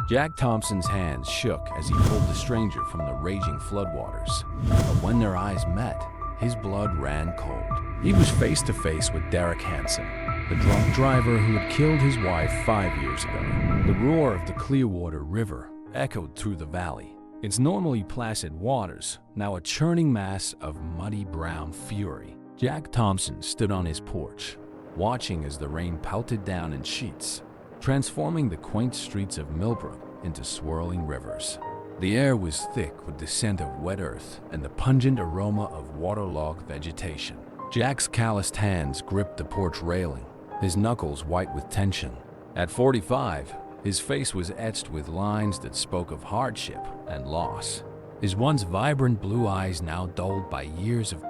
Jack Thompson's hands shook as he pulled the stranger from the raging floodwaters. But when their eyes met, his blood ran cold. He was face to face with Derek Hansen, the drunk driver who had killed his wife 5 years ago. The roar of the Clearwater River echoed through the valley, its normally placid waters now a churning mass of muddy brown fury. Jack Thompson stood on his porch, watching as the rain pelted down in sheets, transforming the quaint streets of Millbrook into swirling rivers. The air was thick with the scent of wet earth and the pungent aroma of waterlogged vegetation. Jack's calloused hands gripped the porch railing, his knuckles white with tension. At 45, his face was etched with lines that spoke of hardship and loss, his once vibrant blue eyes now dulled by years of...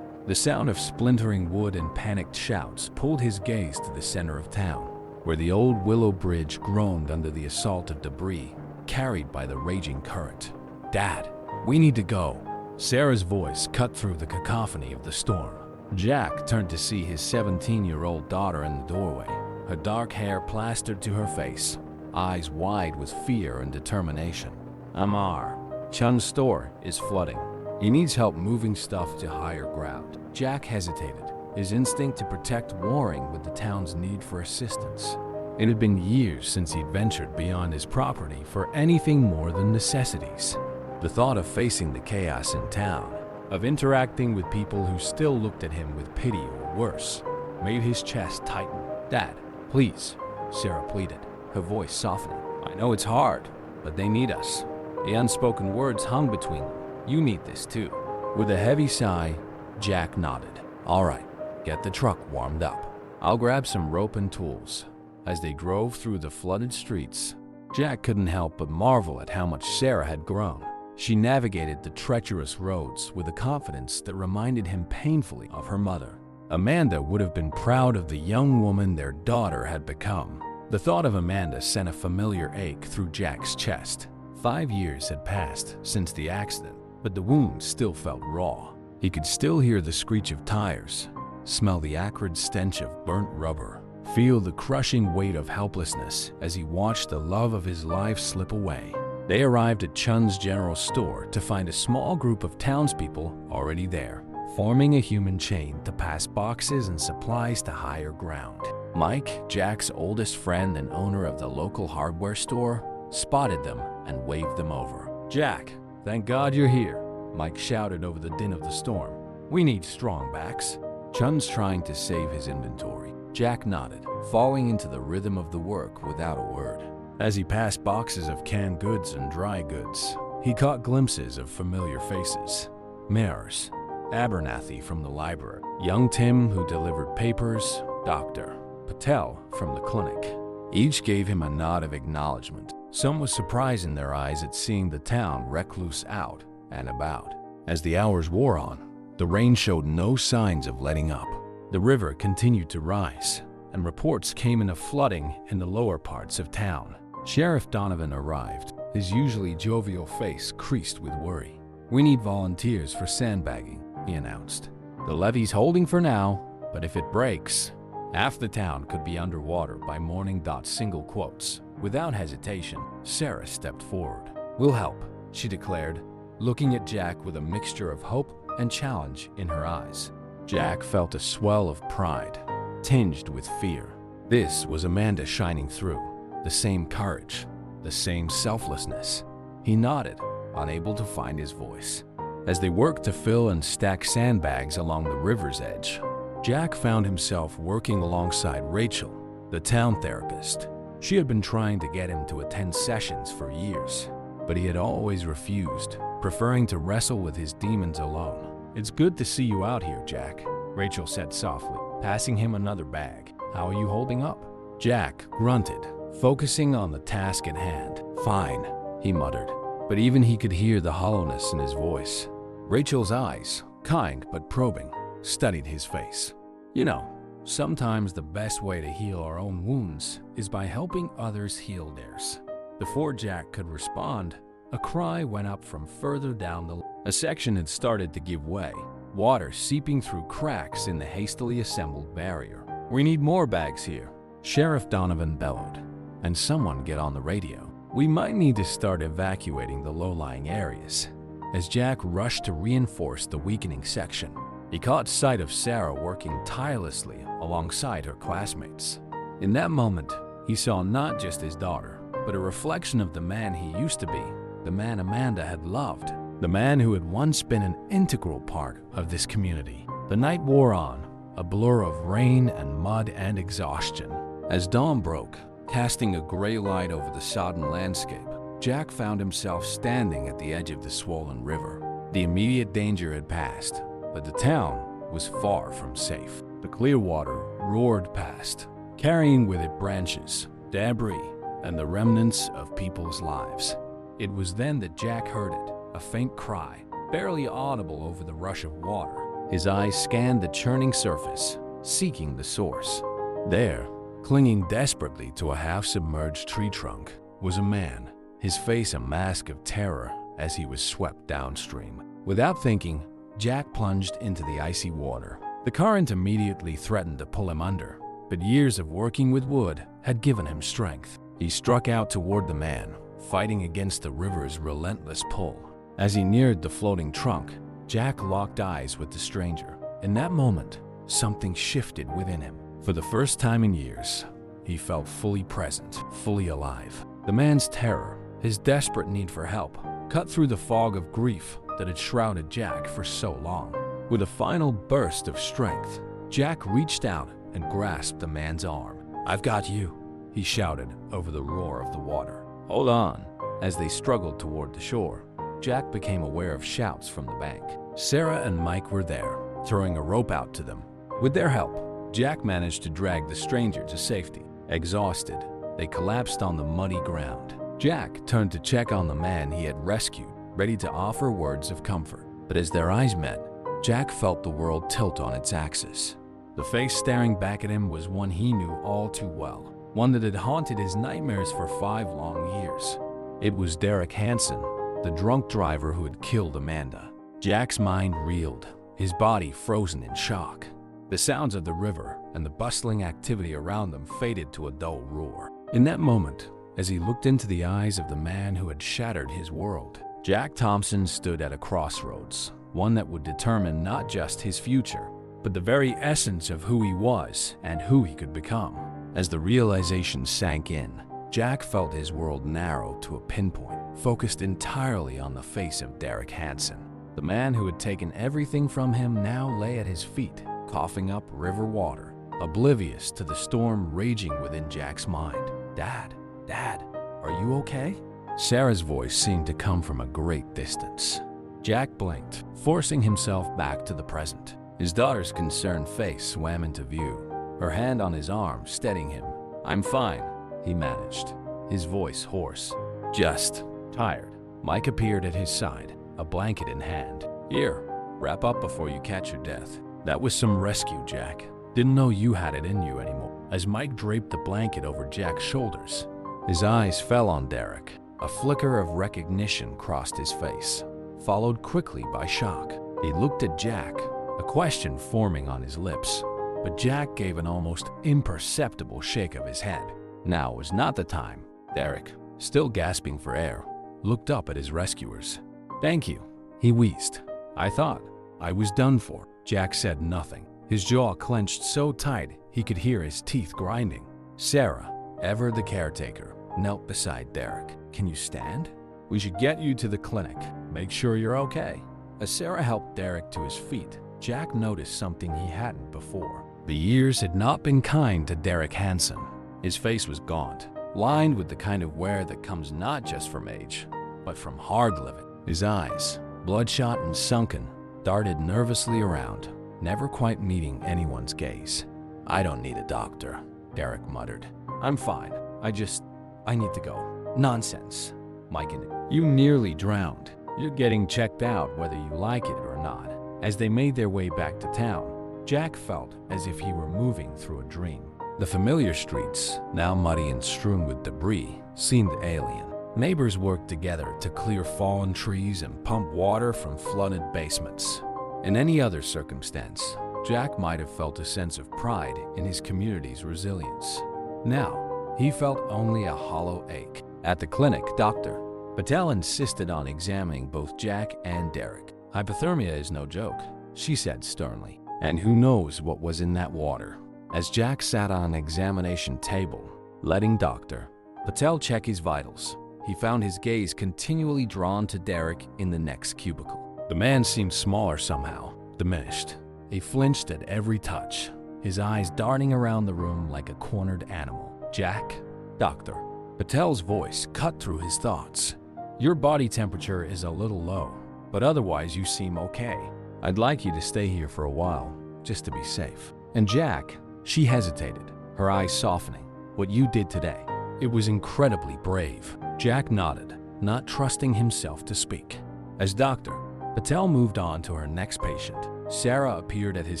The sound of splintering wood and panicked shouts pulled his gaze to the center of town, where the old willow bridge groaned under the assault of debris carried by the raging current. "Dad, we need to go." Sarah's voice cut through the cacophony of the storm. Jack turned to see his 17-year-old daughter in the doorway, her dark hair plastered to her face, eyes wide with fear and determination. "Amar, Chun's store is flooding. He needs help moving stuff to higher ground." Jack hesitated, his instinct to protect warring with the town's need for assistance. It had been years since he'd ventured beyond his property for anything more than necessities. The thought of facing the chaos in town, of interacting with people who still looked at him with pity or worse, made his chest tighten. "Dad, please," Sarah pleaded, her voice softening. "I know it's hard, but they need us." The unspoken words hung between them. "You need this too." With a heavy sigh, Jack nodded. "All right, get the truck warmed up. I'll grab some rope and tools." As they drove through the flooded streets, Jack couldn't help but marvel at how much Sarah had grown. She navigated the treacherous roads with a confidence that reminded him painfully of her mother. Amanda would have been proud of the young woman their daughter had become. The thought of Amanda sent a familiar ache through Jack's chest. 5 years had passed since the accident, but the wound still felt raw. He could still hear the screech of tires, smell the acrid stench of burnt rubber, feel the crushing weight of helplessness as he watched the love of his life slip away. They arrived at Chun's general store to find a small group of townspeople already there, forming a human chain to pass boxes and supplies to higher ground. Mike, Jack's oldest friend and owner of the local hardware store, spotted them and waved them over. "Jack, thank God you're here," Mike shouted over the din of the storm. "We need strong backs." Chun's trying to save his inventory. Jack nodded, falling into the rhythm of the work without a word. As he passed boxes of canned goods and dry goods, he caught glimpses of familiar faces. Mears, Abernathy from the library, young Tim who delivered papers, Dr. Patel from the clinic. Each gave him a nod of acknowledgement. Some was surprise in their eyes at seeing the town recluse out and about. As the hours wore on, the rain showed no signs of letting up. The river continued to rise, and reports came in of flooding in the lower parts of town. Sheriff Donovan arrived, his usually jovial face creased with worry. "We need volunteers for sandbagging," he announced. "The levee's holding for now, but if it breaks, half the town could be underwater by morning." Single quotes. Without hesitation, Sarah stepped forward. "We'll help," she declared, looking at Jack with a mixture of hope and challenge in her eyes. Jack felt a swell of pride, tinged with fear. This was Amanda shining through, the same courage, the same selflessness. He nodded, unable to find his voice. As they worked to fill and stack sandbags along the river's edge, Jack found himself working alongside Rachel, the town therapist. She had been trying to get him to attend sessions for years, but he had always refused, preferring to wrestle with his demons alone. "It's good to see you out here, Jack," Rachel said softly, passing him another bag. "How are you holding up?" Jack grunted, focusing on the task at hand. "Fine," he muttered, but even he could hear the hollowness in his voice. Rachel's eyes, kind but probing, studied his face. "You know, sometimes the best way to heal our own wounds is by helping others heal theirs." Before Jack could respond, a cry went up from further down the... A section had started to give way, water seeping through cracks in the hastily assembled barrier. "We need more bags here," Sheriff Donovan bellowed. "And someone get on the radio." We might need to start evacuating the low-lying areas." As Jack rushed to reinforce the weakening section, he caught sight of Sarah working tirelessly alongside her classmates. In that moment, he saw not just his daughter, but a reflection of the man he used to be, the man Amanda had loved, the man who had once been an integral part of this community. The night wore on, a blur of rain and mud and exhaustion. As dawn broke, casting a gray light over the sodden landscape, Jack found himself standing at the edge of the swollen river. The immediate danger had passed, but the town was far from safe. The clear water roared past, carrying with it branches, debris, and the remnants of people's lives. It was then that Jack heard it, a faint cry, barely audible over the rush of water. His eyes scanned the churning surface, seeking the source. There, clinging desperately to a half-submerged tree trunk, was a man, his face a mask of terror as he was swept downstream. Without thinking, Jack plunged into the icy water. The current immediately threatened to pull him under, but years of working with wood had given him strength. He struck out toward the man, fighting against the river's relentless pull. As he neared the floating trunk, Jack locked eyes with the stranger. In that moment, something shifted within him. For the first time in years, he felt fully present, fully alive. The man's terror, his desperate need for help, cut through the fog of grief that had shrouded Jack for so long. With a final burst of strength, Jack reached out and grasped the man's arm. "I've got you," he shouted over the roar of the water. "Hold on." As they struggled toward the shore, Jack became aware of shouts from the bank. Sarah and Mike were there, throwing a rope out to them. With their help, Jack managed to drag the stranger to safety. Exhausted, they collapsed on the muddy ground. Jack turned to check on the man he had rescued, ready to offer words of comfort. But as their eyes met, Jack felt the world tilt on its axis. The face staring back at him was one he knew all too well, one that had haunted his nightmares for 5 long years. It was Derek Hansen, the drunk driver who had killed Amanda. Jack's mind reeled, his body frozen in shock. The sounds of the river and the bustling activity around them faded to a dull roar. In that moment, as he looked into the eyes of the man who had shattered his world, Jack Thompson stood at a crossroads, one that would determine not just his future, but the very essence of who he was and who he could become. As the realization sank in, Jack felt his world narrow to a pinpoint, focused entirely on the face of Derek Hansen. The man who had taken everything from him now lay at his feet, coughing up river water, oblivious to the storm raging within Jack's mind. "Dad, Dad, are you okay?" Sarah's voice seemed to come from a great distance. Jack blinked, forcing himself back to the present. His daughter's concerned face swam into view, her hand on his arm steadying him. "I'm fine," he managed, his voice hoarse. "Just tired." Mike appeared at his side, a blanket in hand. "Here, wrap up before you catch your death." "That was some rescue, Jack. Didn't know you had it in you anymore." As Mike draped the blanket over Jack's shoulders, his eyes fell on Derek. A flicker of recognition crossed his face, followed quickly by shock. He looked at Jack, a question forming on his lips, but Jack gave an almost imperceptible shake of his head. Now was not the time. Derek, still gasping for air, looked up at his rescuers. "Thank you," he wheezed. "I thought I was done for." Jack said nothing, his jaw clenched so tight he could hear his teeth grinding. Sarah, ever the caretaker, knelt beside Derek. "Can you stand? We should get you to the clinic. Make sure you're okay." As Sarah helped Derek to his feet, Jack noticed something he hadn't before. The years had not been kind to Derek Hansen. His face was gaunt, lined with the kind of wear that comes not just from age, but from hard living. His eyes, bloodshot and sunken, darted nervously around, never quite meeting anyone's gaze. "I don't need a doctor," Derek muttered. "I'm fine. I need to go." "Nonsense," Mike ended. "You nearly drowned. You're getting checked out whether you like it or not." As they made their way back to town, Jack felt as if he were moving through a dream. The familiar streets, now muddy and strewn with debris, seemed alien. Neighbors worked together to clear fallen trees and pump water from flooded basements. In any other circumstance, Jack might have felt a sense of pride in his community's resilience. Now, he felt only a hollow ache. At the clinic, Dr. Patel insisted on examining both Jack and Derek. "Hypothermia is no joke," she said sternly. "And who knows what was in that water?" As Jack sat on an examination table, letting Dr. Patel check his vitals, he found his gaze continually drawn to Derek in the next cubicle. The man seemed smaller somehow, diminished. He flinched at every touch, his eyes darting around the room like a cornered animal. "Jack?" Dr. Patel's voice cut through his thoughts. "Your body temperature is a little low, but otherwise you seem okay. I'd like you to stay here for a while, just to be safe." "And Jack?" She hesitated, her eyes softening. "What you did today, it was incredibly brave." Jack nodded, not trusting himself to speak. As Dr. Patel moved on to her next patient, Sarah appeared at his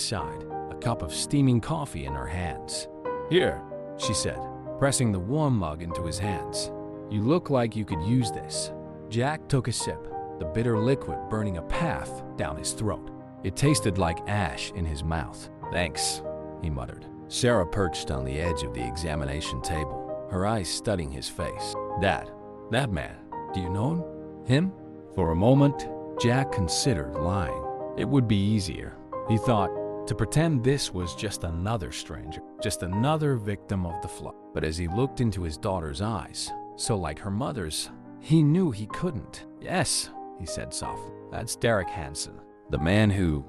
side, a cup of steaming coffee in her hands. "Here," she said, pressing the warm mug into his hands. "You look like you could use this." Jack took a sip, the bitter liquid burning a path down his throat. It tasted like ash in his mouth. "Thanks," he muttered. Sarah perched on the edge of the examination table, her eyes studying his face. That man, do you know him?" "Him?" For a moment, Jack considered lying. It would be easier, he thought, to pretend this was just another stranger, just another victim of the flood. But as he looked into his daughter's eyes, so like her mother's, he knew he couldn't. "Yes," he said softly, "that's Derek Hansen, the man who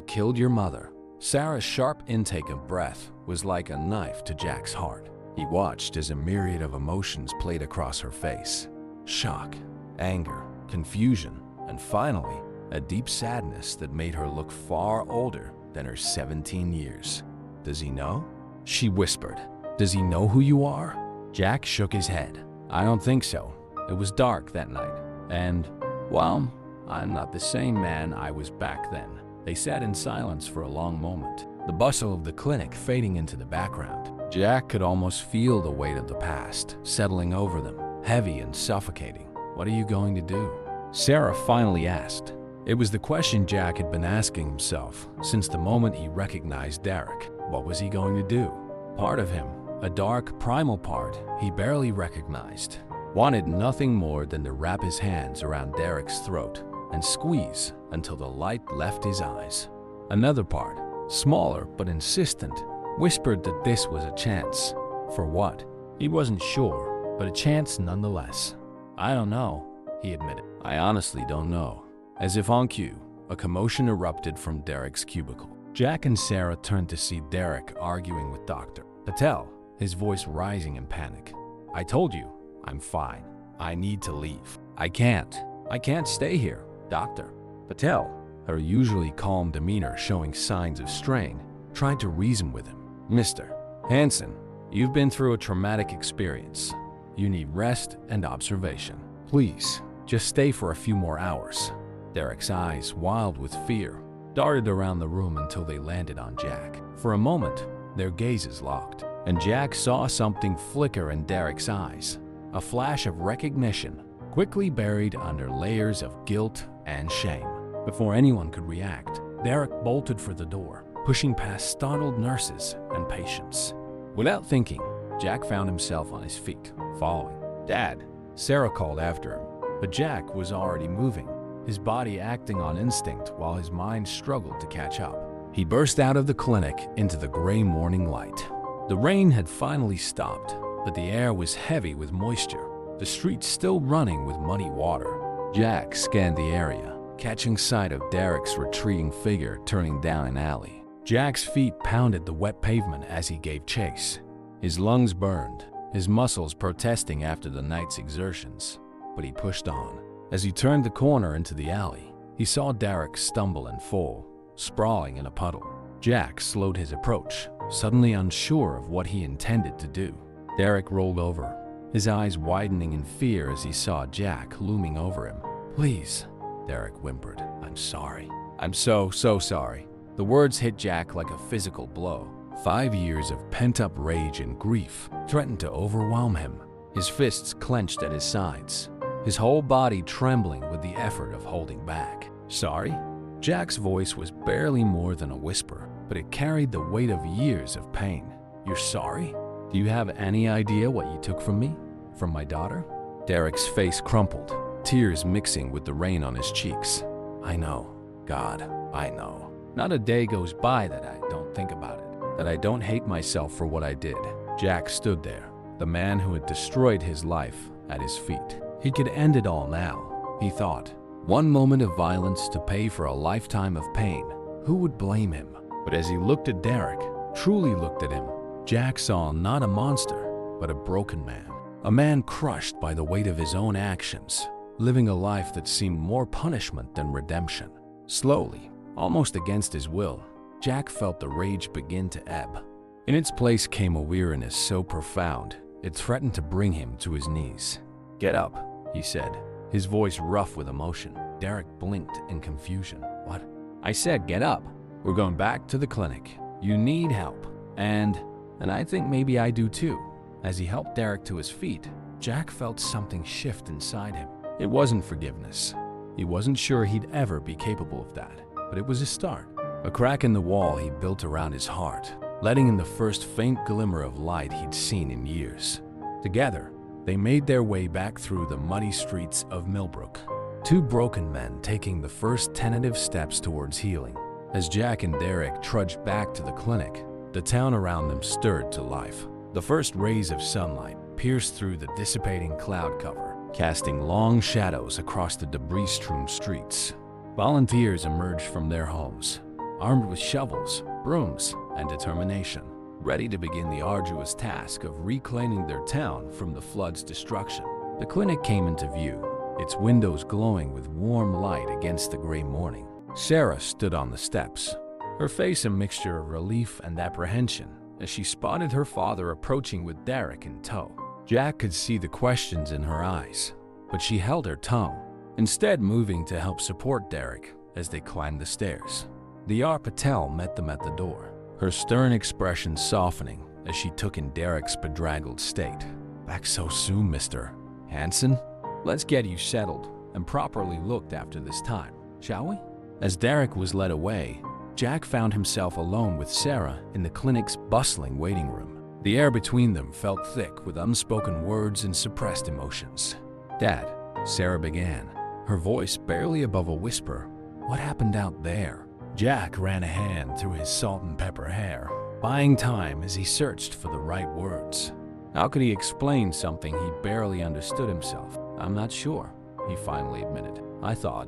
killed your mother." Sarah's sharp intake of breath was like a knife to Jack's heart. He watched as a myriad of emotions played across her face. Shock, anger, confusion, and finally, a deep sadness that made her look far older than her 17 years. "Does he know?" she whispered. "Does he know who you are?" Jack shook his head. "I don't think so. It was dark that night. And, well, I'm not the same man I was back then." They sat in silence for a long moment, the bustle of the clinic fading into the background. Jack could almost feel the weight of the past settling over them, heavy and suffocating. "What are you going to do?" Sarah finally asked. It was the question Jack had been asking himself since the moment he recognized Derek. What was he going to do? Part of him, a dark, primal part he barely recognized, wanted nothing more than to wrap his hands around Derek's throat and squeeze until the light left his eyes. Another part, smaller but insistent, whispered that this was a chance. For what? He wasn't sure, but a chance nonetheless. "I don't know," he admitted. "I honestly don't know." As if on cue, a commotion erupted from Derek's cubicle. Jack and Sarah turned to see Derek arguing with Dr. Patel, his voice rising in panic. "I told you, I'm fine. I need to leave. I can't stay here." Dr. Patel, her usually calm demeanor showing signs of strain, tried to reason with him. "Mr. Hansen, you've been through a traumatic experience. You need rest and observation. Please, just stay for a few more hours." Derek's eyes, wild with fear, darted around the room until they landed on Jack. For a moment, their gazes locked, and Jack saw something flicker in Derek's eyes, a flash of recognition, quickly buried under layers of guilt and shame. Before anyone could react, Derek bolted for the door, pushing past startled nurses and patients. Without thinking, Jack found himself on his feet, following. "Dad," Sarah called after him, but Jack was already moving, his body acting on instinct while his mind struggled to catch up. He burst out of the clinic into the gray morning light. The rain had finally stopped, but the air was heavy with moisture, the streets still running with muddy water. Jack scanned the area, catching sight of Derek's retreating figure turning down an alley. Jack's feet pounded the wet pavement as he gave chase. His lungs burned, his muscles protesting after the night's exertions, but he pushed on. As he turned the corner into the alley, he saw Derek stumble and fall, sprawling in a puddle. Jack slowed his approach, suddenly unsure of what he intended to do. Derek rolled over, his eyes widening in fear as he saw Jack looming over him. "Please," Derek whimpered. "I'm sorry. I'm so sorry." The words hit Jack like a physical blow. 5 years of pent-up rage and grief threatened to overwhelm him. His fists clenched at his sides, his whole body trembling with the effort of holding back. "Sorry?" Jack's voice was barely more than a whisper, but it carried the weight of years of pain. "You're sorry? Do you have any idea what you took from me?" From my daughter? Derek's face crumpled, tears mixing with the rain on his cheeks. I know. God, I know. Not a day goes by that I don't think about it, that I don't hate myself for what I did. Jack stood there, the man who had destroyed his life, at his feet. He could end it all now, he thought. One moment of violence to pay for a lifetime of pain. Who would blame him? But as he looked at Derek, truly looked at him, Jack saw not a monster, but a broken man. A man crushed by the weight of his own actions, living a life that seemed more punishment than redemption. Slowly, almost against his will, Jack felt the rage begin to ebb. In its place came a weariness so profound, it threatened to bring him to his knees. "Get up," he said, his voice rough with emotion. Derek blinked in confusion. "What?" "I said get up. We're going back to the clinic. You need help. And I think maybe I do too." As he helped Derek to his feet, Jack felt something shift inside him. It wasn't forgiveness. He wasn't sure he'd ever be capable of that, but it was a start. A crack in the wall he built around his heart, letting in the first faint glimmer of light he'd seen in years. Together, they made their way back through the muddy streets of Millbrook, two broken men taking the first tentative steps towards healing. As Jack and Derek trudged back to the clinic, the town around them stirred to life. The first rays of sunlight pierced through the dissipating cloud cover, casting long shadows across the debris-strewn streets. Volunteers emerged from their homes, armed with shovels, brooms, and determination, ready to begin the arduous task of reclaiming their town from the flood's destruction. The clinic came into view, its windows glowing with warm light against the gray morning. Sarah stood on the steps, her face a mixture of relief and apprehension as she spotted her father approaching with Derek in tow. Jack could see the questions in her eyes, but she held her tongue, instead moving to help support Derek as they climbed the stairs. Dr. Patel met them at the door, her stern expression softening as she took in Derek's bedraggled state. "Back so soon, Mr. Hansen? Let's get you settled and properly looked after this time, shall we?" As Derek was led away, Jack found himself alone with Sarah in the clinic's bustling waiting room. The air between them felt thick with unspoken words and suppressed emotions. "Dad," Sarah began, her voice barely above a whisper, "what happened out there?" Jack ran a hand through his salt and pepper hair, buying time as he searched for the right words. How could he explain something he barely understood himself? "I'm not sure," he finally admitted. I thought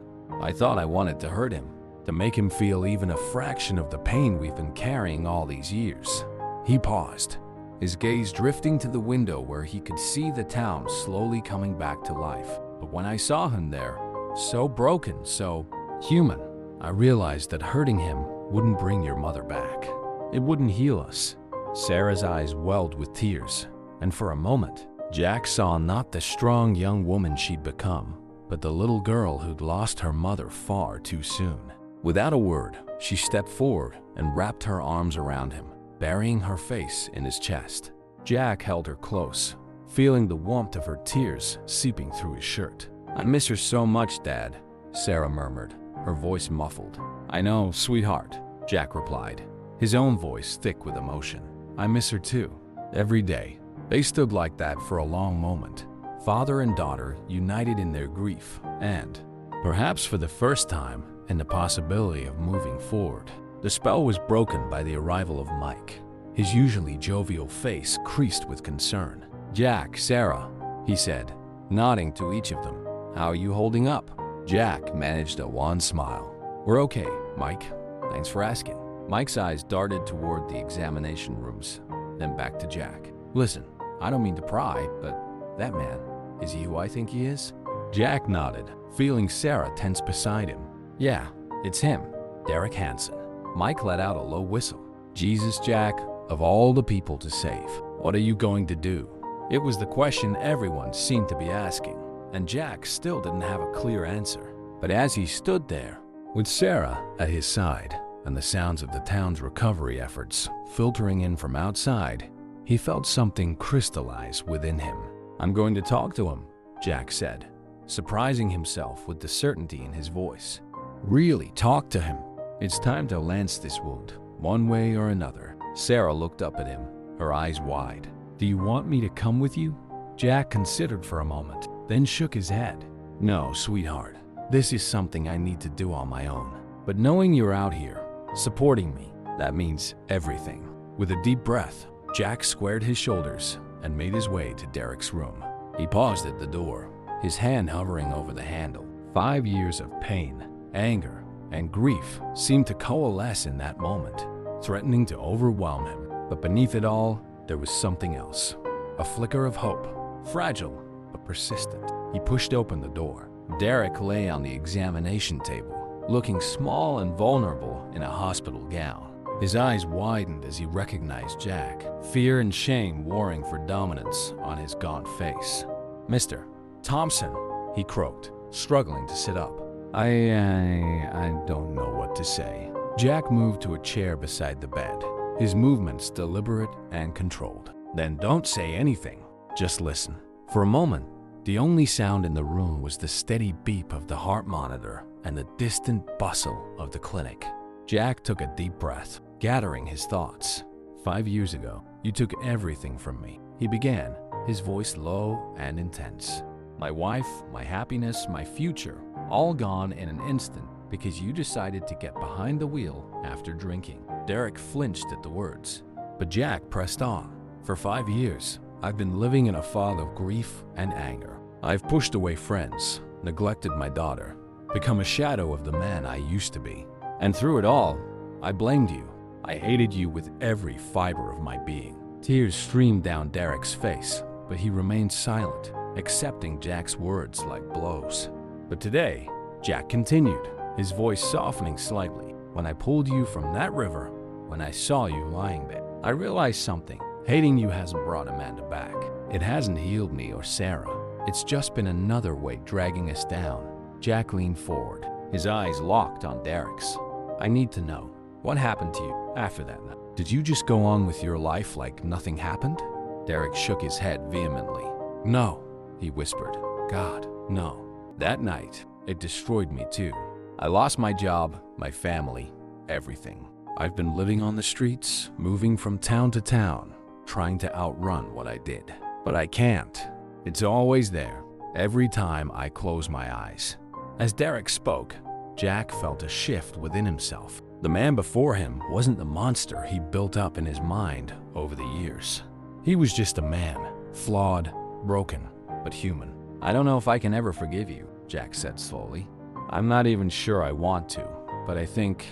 I wanted to hurt him, to make him feel even a fraction of the pain we've been carrying all these years." He paused, his gaze drifting to the window where he could see the town slowly coming back to life. "But when I saw him there, so broken, so human, I realized that hurting him wouldn't bring your mother back. It wouldn't heal us." Sarah's eyes welled with tears, and for a moment, Jack saw not the strong young woman she'd become, but the little girl who'd lost her mother far too soon. Without a word, she stepped forward and wrapped her arms around him, burying her face in his chest. Jack held her close, feeling the warmth of her tears seeping through his shirt. "I miss her so much, Dad," Sarah murmured, her voice muffled. "I know, sweetheart," Jack replied, his own voice thick with emotion. "I miss her too, every day." They stood like that for a long moment, father and daughter united in their grief and, perhaps for the first time, in the possibility of moving forward. The spell was broken by the arrival of Mike, his usually jovial face creased with concern. "Jack, Sarah," he said, nodding to each of them. "How are you holding up?" Jack managed a wan smile. "We're okay, Mike. Thanks for asking." Mike's eyes darted toward the examination rooms, then back to Jack. "Listen, I don't mean to pry, but that man, is he who I think he is?" Jack nodded, feeling Sarah tense beside him. "Yeah, it's him, Derek Hansen." Mike let out a low whistle. "Jesus, Jack, of all the people to save, what are you going to do?" It was the question everyone seemed to be asking, and Jack still didn't have a clear answer. But as he stood there, with Sarah at his side and the sounds of the town's recovery efforts filtering in from outside, he felt something crystallize within him. "I'm going to talk to him," Jack said, surprising himself with the certainty in his voice. "Really talk to him. It's time to lance this wound, one way or another." Sarah looked up at him, her eyes wide. "Do you want me to come with you?" Jack considered for a moment, then shook his head. No, sweetheart. This is something I need to do on my own. But knowing you're out here, supporting me, that means everything. With a deep breath, Jack squared his shoulders and made his way to Derek's room. He paused at the door, his hand hovering over the handle. 5 years of pain, anger, and grief seemed to coalesce in that moment, threatening to overwhelm him. But beneath it all, there was something else. A flicker of hope, fragile but persistent. He pushed open the door. Derek lay on the examination table, looking small and vulnerable in a hospital gown. His eyes widened as he recognized Jack, fear and shame warring for dominance on his gaunt face. "Mr. Thompson," he croaked, struggling to sit up. I don't know what to say." Jack moved to a chair beside the bed, his movements deliberate and controlled. "Then don't say anything, just listen." For a moment, the only sound in the room was the steady beep of the heart monitor and the distant bustle of the clinic. Jack took a deep breath, gathering his thoughts. 5 years ago, you took everything from me," he began, his voice low and intense. "My wife, my happiness, my future, all gone in an instant because you decided to get behind the wheel after drinking." Derek flinched at the words, but Jack pressed on. "For 5 years, I've been living in a fog of grief and anger. I've pushed away friends, neglected my daughter, become a shadow of the man I used to be. And through it all, I blamed you. I hated you with every fiber of my being." Tears streamed down Derek's face, but he remained silent, accepting Jack's words like blows. "But today," Jack continued, his voice softening slightly, "when I pulled you from that river, when I saw you lying there, I realized something. Hating you hasn't brought Amanda back. It hasn't healed me or Sarah. It's just been another weight dragging us down." Jack leaned forward, his eyes locked on Derek's. "I need to know, what happened to you after that night? Did you just go on with your life like nothing happened?" Derek shook his head vehemently. "No," he whispered. "God, no. That night, it destroyed me too. I lost my job, my family, everything. I've been living on the streets, moving from town to town, trying to outrun what I did. But I can't. It's always there, every time I close my eyes." As Derek spoke, Jack felt a shift within himself. The man before him wasn't the monster he built up in his mind over the years. He was just a man, flawed, broken, but human. "I don't know if I can ever forgive you," Jack said slowly. "I'm not even sure I want to, but I think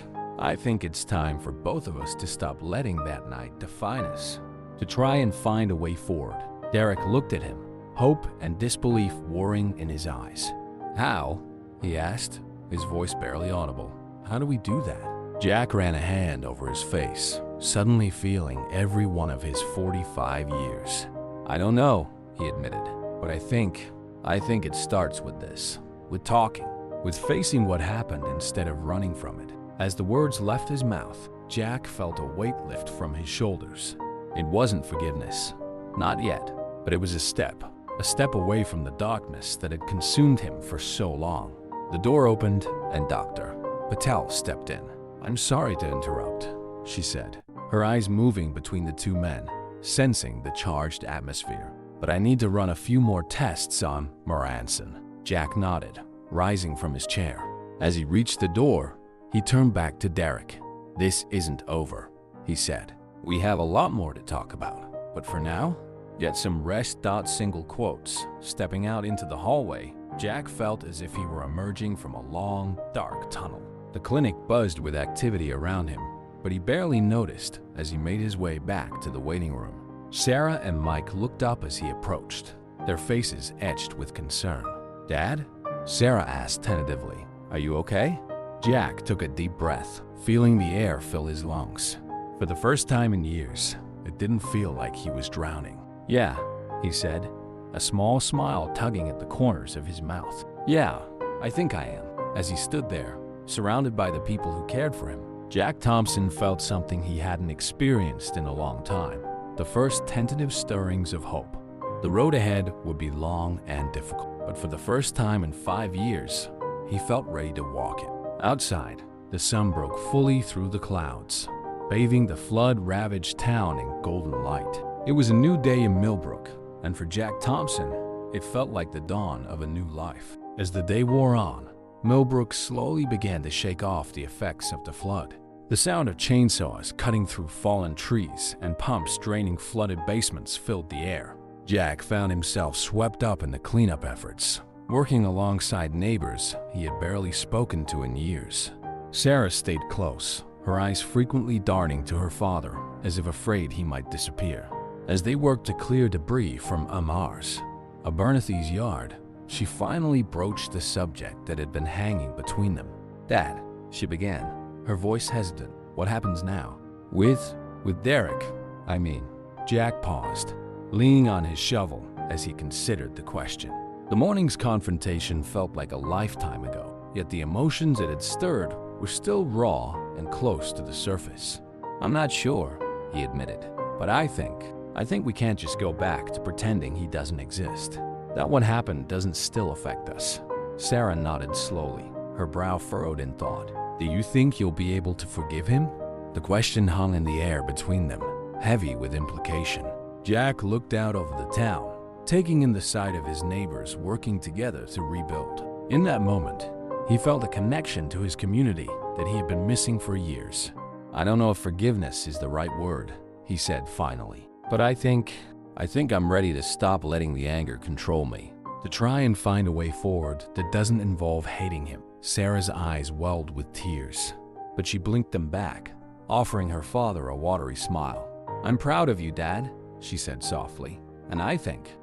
it's time for both of us to stop letting that night define us, to try and find a way forward." Derek looked at him, hope and disbelief warring in his eyes. "How?" he asked, his voice barely audible. "How do we do that?" Jack ran a hand over his face, suddenly feeling every one of his 45 years. "I don't know," he admitted, "but I think it starts with this, with talking, with facing what happened instead of running from it." As the words left his mouth, Jack felt a weight lift from his shoulders. It wasn't forgiveness, not yet, but it was a step away from the darkness that had consumed him for so long. The door opened and Dr. Patel stepped in. "I'm sorry to interrupt," she said, her eyes moving between the two men, sensing the charged atmosphere. "But I need to run a few more tests on Moranson." Jack nodded, rising from his chair. As he reached the door, he turned back to Derek. "This isn't over," he said. "We have a lot more to talk about, but for now, get some rest." Single quotes. Stepping out into the hallway, Jack felt as if he were emerging from a long, dark tunnel. The clinic buzzed with activity around him, but he barely noticed as he made his way back to the waiting room. Sarah and Mike looked up as he approached, their faces etched with concern. "Dad?" Sarah asked tentatively. "Are you okay?" Jack took a deep breath, feeling the air fill his lungs. For the first time in years, it didn't feel like he was drowning. "Yeah," he said, a small smile tugging at the corners of his mouth. "Yeah, I think I am." As he stood there, surrounded by the people who cared for him, Jack Thompson felt something he hadn't experienced in a long time. The first tentative stirrings of hope. The road ahead would be long and difficult, but for the first time in 5 years, he felt ready to walk it. Outside, the sun broke fully through the clouds, bathing the flood-ravaged town in golden light. It was a new day in Millbrook, and for Jack Thompson, it felt like the dawn of a new life. As the day wore on, Millbrook slowly began to shake off the effects of the flood. The sound of chainsaws cutting through fallen trees and pumps draining flooded basements filled the air. Jack found himself swept up in the cleanup efforts, working alongside neighbors he had barely spoken to in years. Sarah stayed close, her eyes frequently darting to her father as if afraid he might disappear. As they worked to clear debris from Amar's, Abernathy's yard, she finally broached the subject that had been hanging between them. "Dad," she began, her voice hesitant. "What happens now?" With Derek, I mean." Jack paused, leaning on his shovel as he considered the question. The morning's confrontation felt like a lifetime ago, yet the emotions it had stirred were still raw and close to the surface. "I'm not sure," he admitted, "but I think we can't just go back to pretending he doesn't exist. That what happened doesn't still affect us." Sarah nodded slowly, her brow furrowed in thought. "Do you think you'll be able to forgive him?" The question hung in the air between them, heavy with implication. Jack looked out over the town, taking in the sight of his neighbors working together to rebuild. In that moment, he felt a connection to his community that he had been missing for years. "I don't know if forgiveness is the right word," he said finally, "but I think I'm ready to stop letting the anger control me, to try and find a way forward that doesn't involve hating him." Sarah's eyes welled with tears, but she blinked them back, offering her father a watery smile. "I'm proud of you, Dad," she said softly, "and I think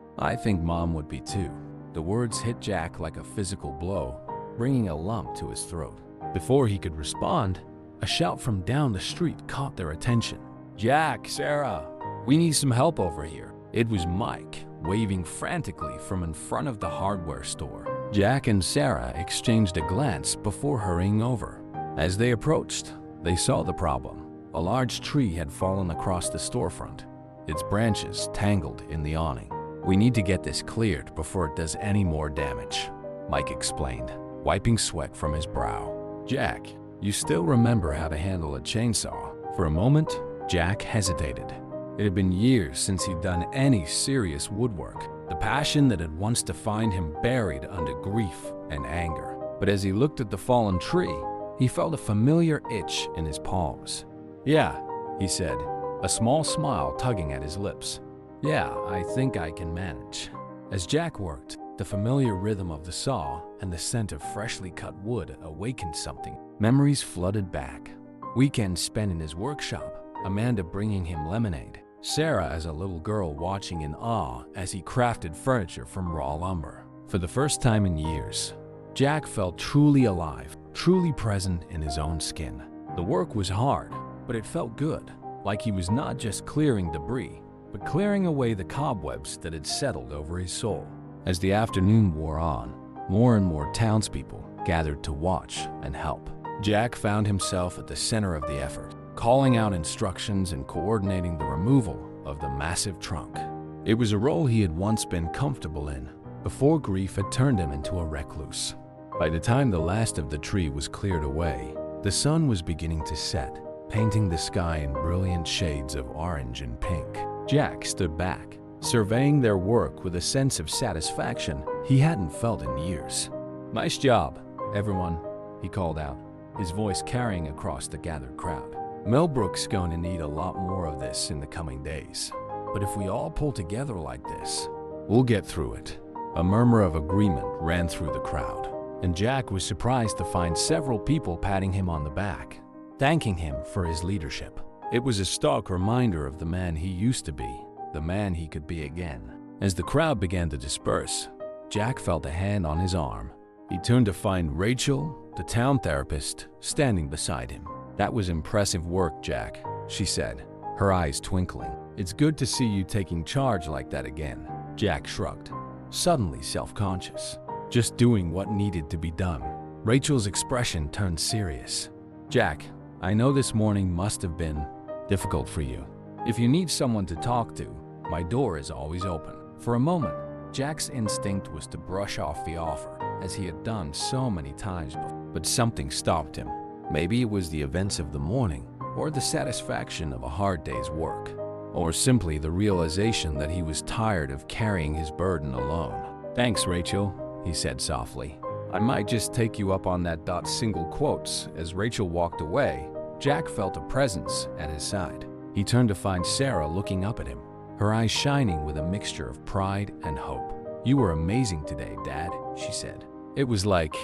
Mom would be too." The words hit Jack like a physical blow, bringing a lump to his throat. Before he could respond, a shout from down the street caught their attention. "Jack, Sarah, we need some help over here." It was Mike, waving frantically from in front of the hardware store. Jack and Sarah exchanged a glance before hurrying over. As they approached, they saw the problem. A large tree had fallen across the storefront, its branches tangled in the awning. "We need to get this cleared before it does any more damage," Mike explained, wiping sweat from his brow. "Jack, you still remember how to handle a chainsaw?" For a moment, Jack hesitated. It had been years since he'd done any serious woodwork, the passion that had once defined him buried under grief and anger. But as he looked at the fallen tree, he felt a familiar itch in his palms. "Yeah," he said, a small smile tugging at his lips. "Yeah, I think I can manage." As Jack worked, the familiar rhythm of the saw and the scent of freshly cut wood awakened something. Memories flooded back. Weekends spent in his workshop, Amanda bringing him lemonade, Sarah as a little girl watching in awe as he crafted furniture from raw lumber. For the first time in years, Jack felt truly alive, truly present in his own skin. The work was hard, but it felt good, like he was not just clearing debris, but clearing away the cobwebs that had settled over his soul. As the afternoon wore on, more and more townspeople gathered to watch and help. Jack found himself at the center of the effort, calling out instructions and coordinating the removal of the massive trunk. It was a role he had once been comfortable in, before grief had turned him into a recluse. By the time the last of the tree was cleared away, the sun was beginning to set, painting the sky in brilliant shades of orange and pink. Jack stood back, surveying their work with a sense of satisfaction he hadn't felt in years. "Nice job, everyone," he called out, his voice carrying across the gathered crowd. "Millbrook's going to need a lot more of this in the coming days. But if we all pull together like this, we'll get through it." A murmur of agreement ran through the crowd, and Jack was surprised to find several people patting him on the back, thanking him for his leadership. It was a stark reminder of the man he used to be, the man he could be again. As the crowd began to disperse, Jack felt a hand on his arm. He turned to find Rachel, the town therapist, standing beside him. "That was impressive work, Jack," she said, her eyes twinkling. "It's good to see you taking charge like that again." Jack shrugged, suddenly self-conscious, just doing what needed to be done. Rachel's expression turned serious. "Jack, I know this morning must have been difficult for you. If you need someone to talk to, my door is always open." For a moment, Jack's instinct was to brush off the offer, as he had done so many times before. But something stopped him. Maybe it was the events of the morning, or the satisfaction of a hard day's work. or simply the realization that he was tired of carrying his burden alone. "Thanks, Rachel," he said softly. "I might just take you up on that single quotes." As Rachel walked away, Jack felt a presence at his side. He turned to find Sarah looking up at him, her eyes shining with a mixture of pride and hope. "You were amazing today, Dad," she said. It was like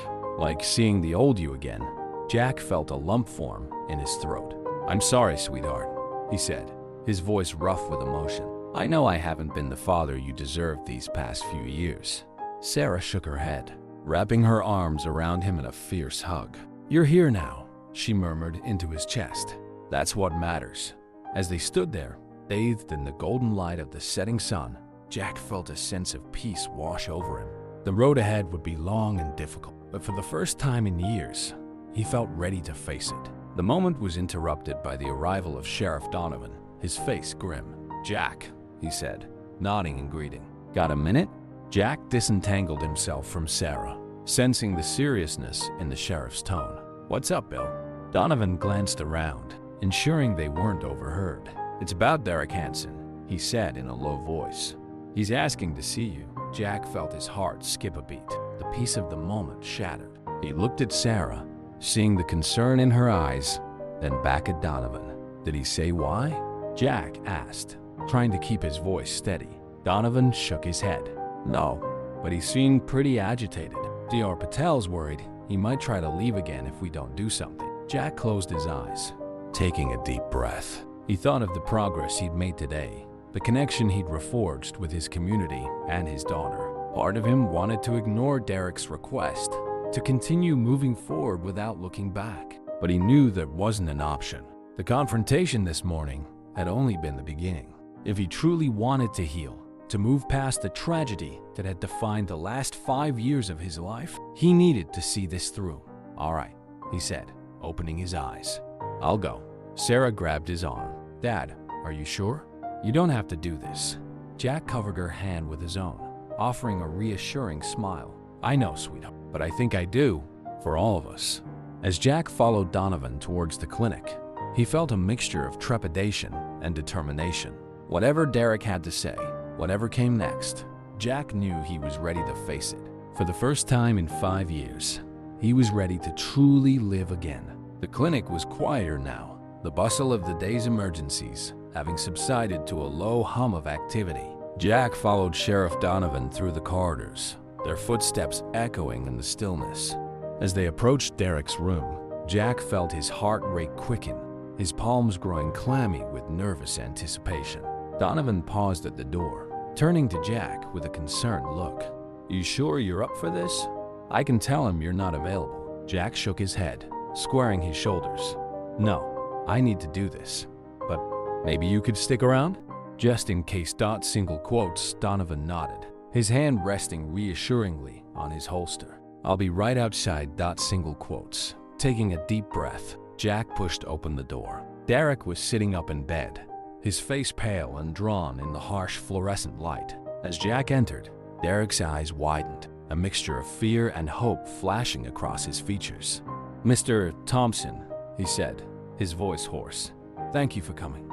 seeing the old you again. Jack felt a lump form in his throat. "I'm sorry, sweetheart," he said, his voice rough with emotion. "I know I haven't been the father you deserved these past few years." Sarah shook her head, wrapping her arms around him in a fierce hug. "You're here now," she murmured into his chest. "That's what matters." As they stood there, bathed in the golden light of the setting sun, Jack felt a sense of peace wash over him. The road ahead would be long and difficult, but for the first time in years, he felt ready to face it. The moment was interrupted by the arrival of Sheriff Donovan, his face grim. "Jack," he said, nodding in greeting. "Got a minute?" Jack disentangled himself from Sarah, sensing the seriousness in the sheriff's tone. "What's up, Bill?" Donovan glanced around, ensuring they weren't overheard. "It's about Derek Hansen," he said in a low voice. "He's asking to see you." Jack felt his heart skip a beat. The peace of the moment shattered. He looked at Sarah, seeing the concern in her eyes, then back at Donovan. "Did he say why?" Jack asked, trying to keep his voice steady. Donovan shook his head. "No, but he seemed pretty agitated. Dr. Patel's worried he might try to leave again if we don't do something." Jack closed his eyes, taking a deep breath. He thought of the progress he'd made today, the connection he'd reforged with his community and his daughter. Part of him wanted to ignore Derek's request, to continue moving forward without looking back. But he knew that wasn't an option. The confrontation this morning had only been the beginning. If he truly wanted to heal, to move past the tragedy that had defined the last 5 years of his life, he needed to see this through. "All right," he said, opening his eyes. "I'll go." Sarah grabbed his arm. "Dad, are you sure? You don't have to do this." Jack covered her hand with his own, offering a reassuring smile. "I know, sweetheart, but I think I do, for all of us." As Jack followed Donovan towards the clinic, he felt a mixture of trepidation and determination. Whatever Derek had to say, whatever came next, Jack knew he was ready to face it. For the first time in 5 years, he was ready to truly live again. The clinic was quieter now, the bustle of the day's emergencies having subsided to a low hum of activity. Jack followed Sheriff Donovan through the corridors, their footsteps echoing in the stillness. As they approached Derek's room, Jack felt his heart rate quicken, his palms growing clammy with nervous anticipation. Donovan paused at the door, turning to Jack with a concerned look. "You sure you're up for this? I can tell him you're not available." Jack shook his head, squaring his shoulders. "No, I need to do this. But maybe you could stick around?" Just in case. Single quotes, Donovan nodded, his hand resting reassuringly on his holster. "I'll be right outside. Single quotes." Taking a deep breath, Jack pushed open the door. Derek was sitting up in bed, his face pale and drawn in the harsh fluorescent light. As Jack entered, Derek's eyes widened, a mixture of fear and hope flashing across his features. "Mr. Thompson," he said, his voice hoarse. "Thank you for coming.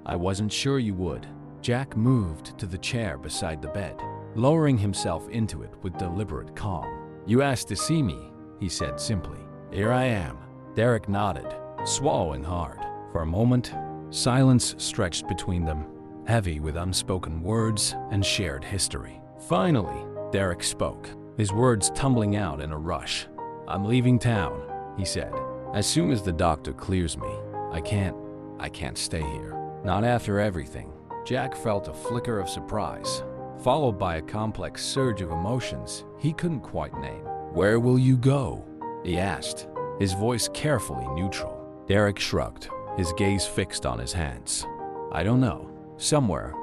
I wasn't sure you would." Jack moved to the chair beside the bed, lowering himself into it with deliberate calm. "You asked to see me," he said simply. "Here I am." Derek nodded, swallowing hard. For a moment, silence stretched between them, heavy with unspoken words and shared history. Finally, Derek spoke, his words tumbling out in a rush. "I'm leaving town," he said. "As soon as the doctor clears me. I can't stay here. Not after everything." Jack felt a flicker of surprise, followed by a complex surge of emotions he couldn't quite name. "Where will you go?" he asked, his voice carefully neutral. Derek shrugged, his gaze fixed on his hands. "I don't know. Somewhere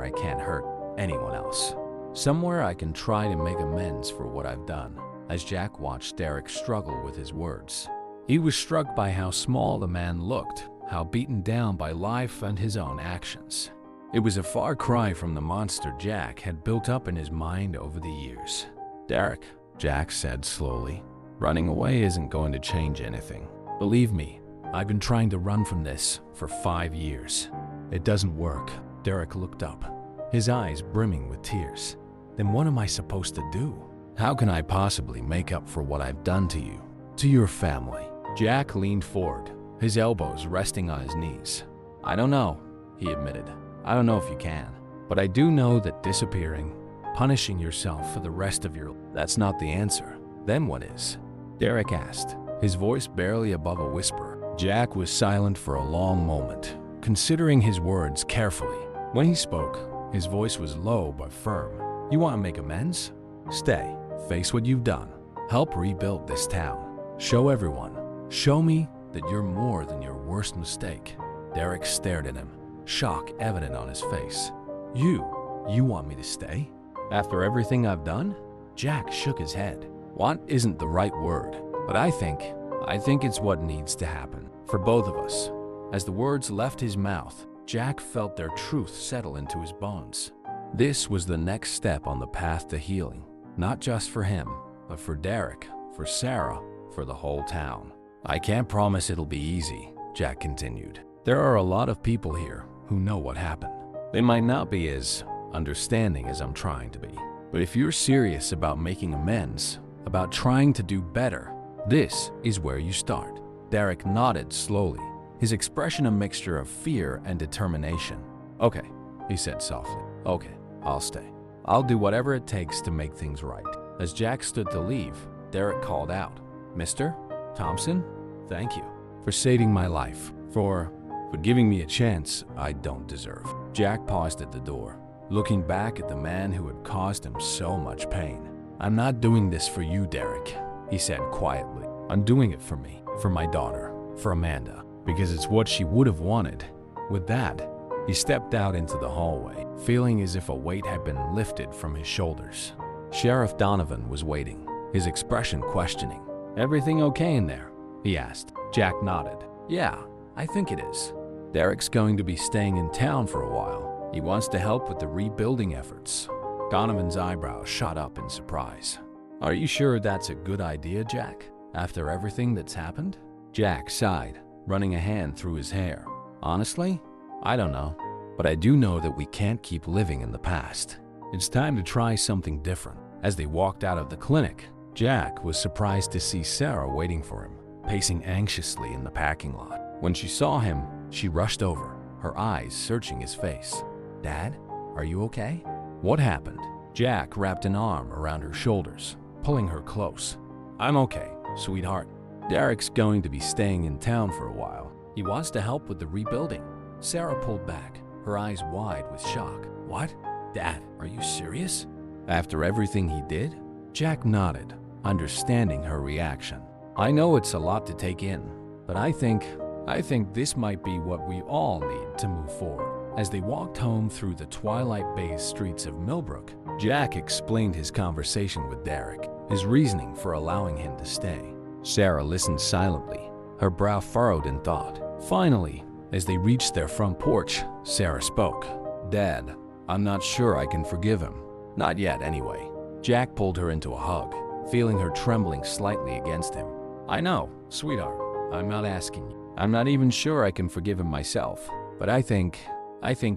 I can't hurt anyone else. Somewhere I can try to make amends for what I've done." As Jack watched Derek struggle with his words, he was struck by how small the man looked, how beaten down by life and his own actions. It was a far cry from the monster Jack had built up in his mind over the years. "Derek," Jack said slowly, "running away isn't going to change anything. Believe me, I've been trying to run from this for 5 years. It doesn't work. Derek looked up, his eyes brimming with tears. Then what am I supposed to do? How can I possibly make up for what I've done to you, to your family? Jack leaned forward, his elbows resting on his knees. I don't know, he admitted. I don't know if you can, but I do know that disappearing, punishing yourself for the rest of your life, that's not the answer. Then what is? Derek asked, his voice barely above a whisper. Jack was silent for a long moment, considering his words carefully. When he spoke, his voice was low but firm. You want to make amends? Stay, face what you've done. Help rebuild this town. Show everyone. Show me that you're more than your worst mistake. Derek stared at him, shock evident on his face. You want me to stay? After everything I've done? Jack shook his head. Want isn't the right word, but I think it's what needs to happen for both of us. As the words left his mouth, Jack felt their truth settle into his bones. This was the next step on the path to healing, not just for him, but for Derek, for Sarah, for the whole town. I can't promise it'll be easy, Jack continued. There are a lot of people here who know what happened. They might not be as understanding as I'm trying to be. But if you're serious about making amends, about trying to do better, this is where you start. Derek nodded slowly, his expression a mixture of fear and determination. Okay, he said softly. Okay, I'll stay. I'll do whatever it takes to make things right. As Jack stood to leave, Derek called out, Mr. Thompson, thank you for saving my life, for giving me a chance I don't deserve. Jack paused at the door, looking back at the man who had caused him so much pain. I'm not doing this for you, Derek, he said quietly. I'm doing it for me, for my daughter, for Amanda, because it's what she would have wanted. With that, he stepped out into the hallway, feeling as if a weight had been lifted from his shoulders. Sheriff Donovan was waiting, his expression questioning. Everything okay in there? He asked. Jack nodded. Yeah, I think it is. Derek's going to be staying in town for a while. He wants to help with the rebuilding efforts. Donovan's eyebrows shot up in surprise. Are you sure that's a good idea, Jack? After everything that's happened? Jack sighed, running a hand through his hair. Honestly, I don't know. But I do know that we can't keep living in the past. It's time to try something different. As they walked out of the clinic, Jack was surprised to see Sarah waiting for him, pacing anxiously in the parking lot. When she saw him, she rushed over, her eyes searching his face. Dad, are you okay? What happened? Jack wrapped an arm around her shoulders, pulling her close. I'm okay, sweetheart. Derek's going to be staying in town for a while. He wants to help with the rebuilding. Sarah pulled back, her eyes wide with shock. What? Dad, are you serious? After everything he did? Jack nodded, understanding her reaction. I know it's a lot to take in, but I think this might be what we all need to move forward. As they walked home through the twilight-bathed streets of Millbrook, Jack explained his conversation with Derek, his reasoning for allowing him to stay. Sarah listened silently, her brow furrowed in thought. Finally, as they reached their front porch, Sarah spoke. Dad, I'm not sure I can forgive him. Not yet, anyway. Jack pulled her into a hug, feeling her trembling slightly against him. I know, sweetheart. I'm not asking you. I'm not even sure I can forgive him myself. But I think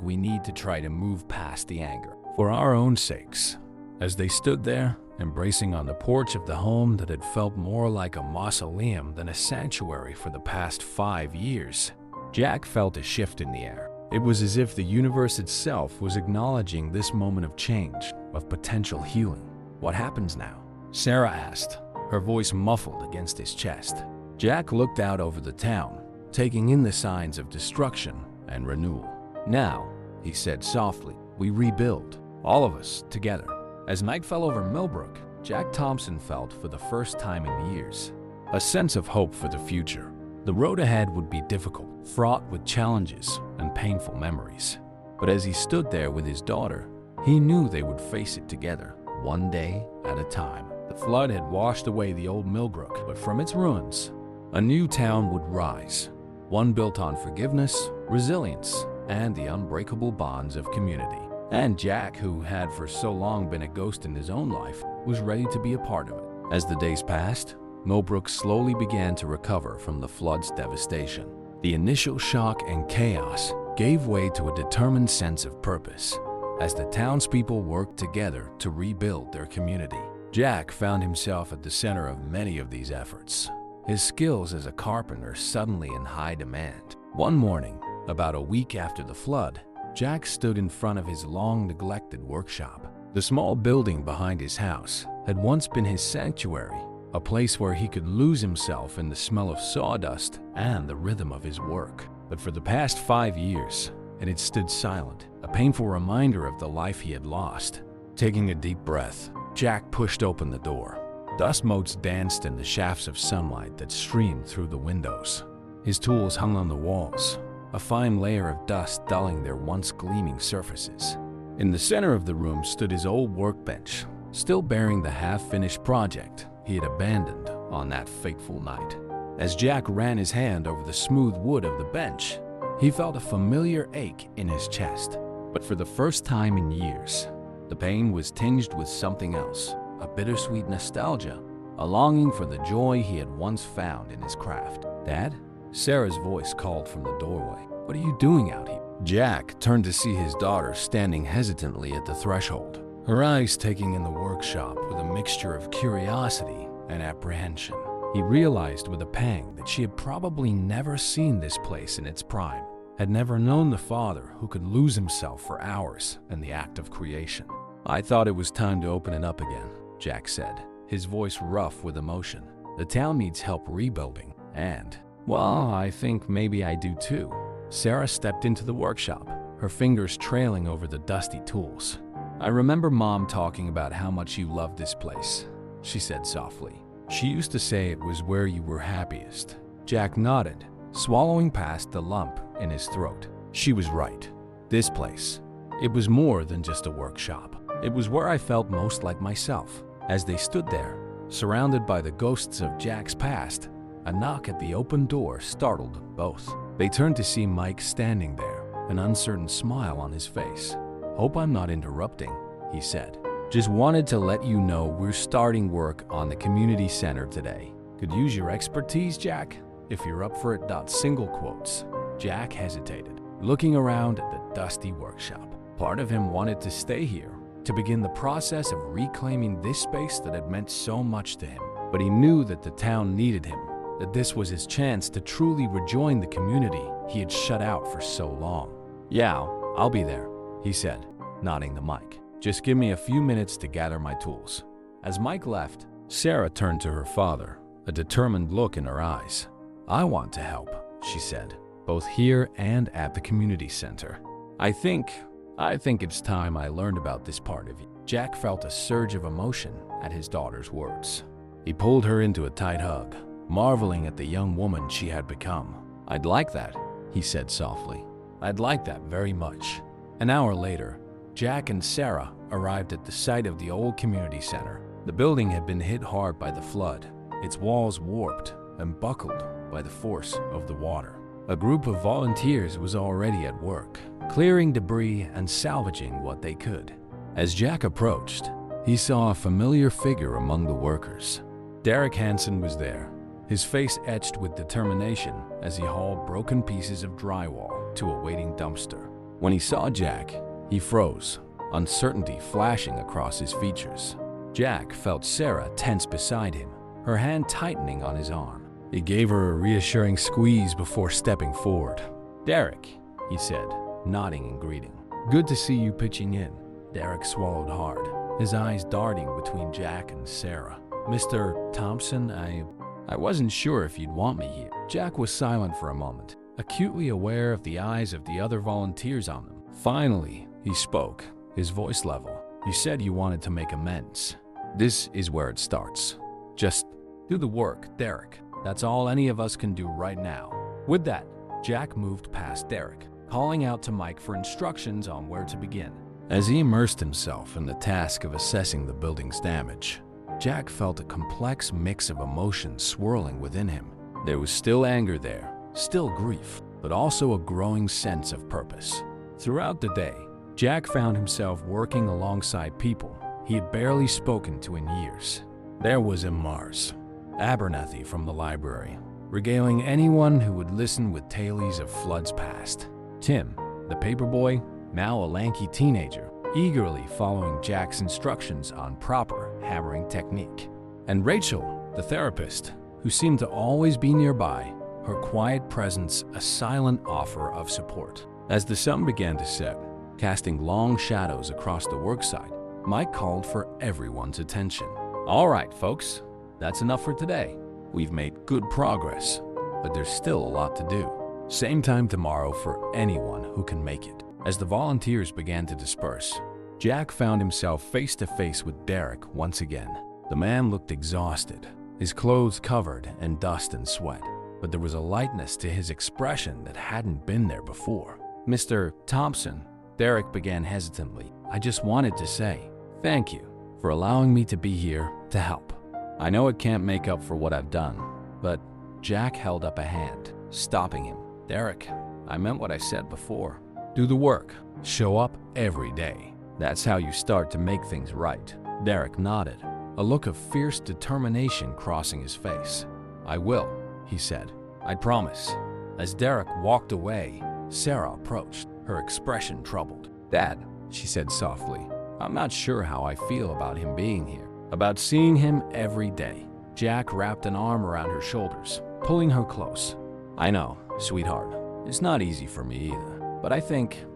we need to try to move past the anger, for our own sakes. As they stood there, embracing on the porch of the home that had felt more like a mausoleum than a sanctuary for the past 5 years, Jack felt a shift in the air. It was as if the universe itself was acknowledging this moment of change, of potential healing. What happens now? Sarah asked, her voice muffled against his chest. Jack looked out over the town, taking in the signs of destruction and renewal. Now, he said softly, we rebuild, all of us together. As night fell over Millbrook, Jack Thompson felt for the first time in years a sense of hope for the future. The road ahead would be difficult, fraught with challenges and painful memories. But as he stood there with his daughter, he knew they would face it together, one day at a time. The flood had washed away the old Millbrook, but from its ruins, a new town would rise, one built on forgiveness, resilience, and the unbreakable bonds of community. And Jack, who had for so long been a ghost in his own life, was ready to be a part of it. As the days passed, Millbrook slowly began to recover from the flood's devastation. The initial shock and chaos gave way to a determined sense of purpose as the townspeople worked together to rebuild their community. Jack found himself at the center of many of these efforts, his skills as a carpenter suddenly in high demand. One morning, about a week after the flood, Jack stood in front of his long-neglected workshop. The small building behind his house had once been his sanctuary, a place where he could lose himself in the smell of sawdust and the rhythm of his work. But for the past 5 years, it had stood silent, a painful reminder of the life he had lost. Taking a deep breath, Jack pushed open the door. Dust motes danced in the shafts of sunlight that streamed through the windows. His tools hung on the walls, a fine layer of dust dulling their once gleaming surfaces. In the center of the room stood his old workbench, still bearing the half-finished project he had abandoned on that fateful night. As Jack ran his hand over the smooth wood of the bench, he felt a familiar ache in his chest. But for the first time in years, the pain was tinged with something else, a bittersweet nostalgia, a longing for the joy he had once found in his craft. "Dad?" Sarah's voice called from the doorway. "What are you doing out here?" Jack turned to see his daughter standing hesitantly at the threshold, her eyes taking in the workshop with a mixture of curiosity and apprehension. He realized with a pang that she had probably never seen this place in its prime, had never known the father who could lose himself for hours in the act of creation. "I thought it was time to open it up again," Jack said, his voice rough with emotion. "The town needs help rebuilding, and, well, I think maybe I do too." Sarah stepped into the workshop, her fingers trailing over the dusty tools. "I remember Mom talking about how much you loved this place," she said softly. "She used to say it was where you were happiest." Jack nodded, swallowing past the lump in his throat. She was right. This place, it was more than just a workshop. It was where I felt most like myself. As they stood there, surrounded by the ghosts of Jack's past, a knock at the open door startled both. They turned to see Mike standing there, an uncertain smile on his face. "Hope I'm not interrupting," he said. "Just wanted to let you know we're starting work on the community center today. Could use your expertise, Jack, if you're up for it." Single quotes. Jack hesitated, looking around at the dusty workshop. Part of him wanted to stay here, to begin the process of reclaiming this space that had meant so much to him. But he knew that the town needed him, that this was his chance to truly rejoin the community he had shut out for so long. "Yeah, I'll be there," he said, nodding the mic. "Just give me a few minutes to gather my tools." As Mike left, Sarah turned to her father, a determined look in her eyes. "I want to help," she said, "both here and at the community center. I think it's time I learned about this part of you." Jack felt a surge of emotion at his daughter's words. He pulled her into a tight hug, marveling at the young woman she had become. "I'd like that," he said softly. "I'd like that very much." An hour later, Jack and Sarah arrived at the site of the old community center. The building had been hit hard by the flood, its walls warped and buckled by the force of the water. A group of volunteers was already at work, clearing debris and salvaging what they could. As Jack approached, he saw a familiar figure among the workers. Derek Hansen was there, his face etched with determination as he hauled broken pieces of drywall to a waiting dumpster. When he saw Jack, he froze, uncertainty flashing across his features. Jack felt Sarah tense beside him, her hand tightening on his arm. He gave her a reassuring squeeze before stepping forward. "Derek," he said, nodding in greeting. "Good to see you pitching in." Derek swallowed hard, his eyes darting between Jack and Sarah. "Mr. Thompson, I wasn't sure if you'd want me here." Jack was silent for a moment, acutely aware of the eyes of the other volunteers on them. Finally, he spoke, his voice level. "You said you wanted to make amends. This is where it starts. Just do the work, Derek. That's all any of us can do right now." With that, Jack moved past Derek, calling out to Mike for instructions on where to begin. As he immersed himself in the task of assessing the building's damage, Jack felt a complex mix of emotions swirling within him. There was still anger there, still grief, but also a growing sense of purpose. Throughout the day, Jack found himself working alongside people he had barely spoken to in years. There was Mars Abernathy from the library, regaling anyone who would listen with tales of floods past. Tim, the paperboy, now a lanky teenager, eagerly following Jack's instructions on proper hammering technique. And Rachel, the therapist, who seemed to always be nearby, her quiet presence a silent offer of support. As the sun began to set, casting long shadows across the worksite, Mike called for everyone's attention. All right, folks, that's enough for today. We've made good progress, but there's still a lot to do. Same time tomorrow for anyone who can make it. As the volunteers began to disperse, Jack found himself face to face with Derek once again. The man looked exhausted, his clothes covered in dust and sweat, but there was a lightness to his expression that hadn't been there before. "Mr. Thompson," Derek began hesitantly, "I just wanted to say thank you for allowing me to be here to help. I know it can't make up for what I've done, but..." Jack held up a hand, stopping him. "Derek, I meant what I said before. Do the work. Show up every day. That's how you start to make things right." Derek nodded, a look of fierce determination crossing his face. "I will," he said. "I promise." As Derek walked away, Sarah approached, her expression troubled. "Dad," she said softly, "I'm not sure how I feel about him being here, about seeing him every day." Jack wrapped an arm around her shoulders, pulling her close. "I know, sweetheart. It's not easy for me either, but I think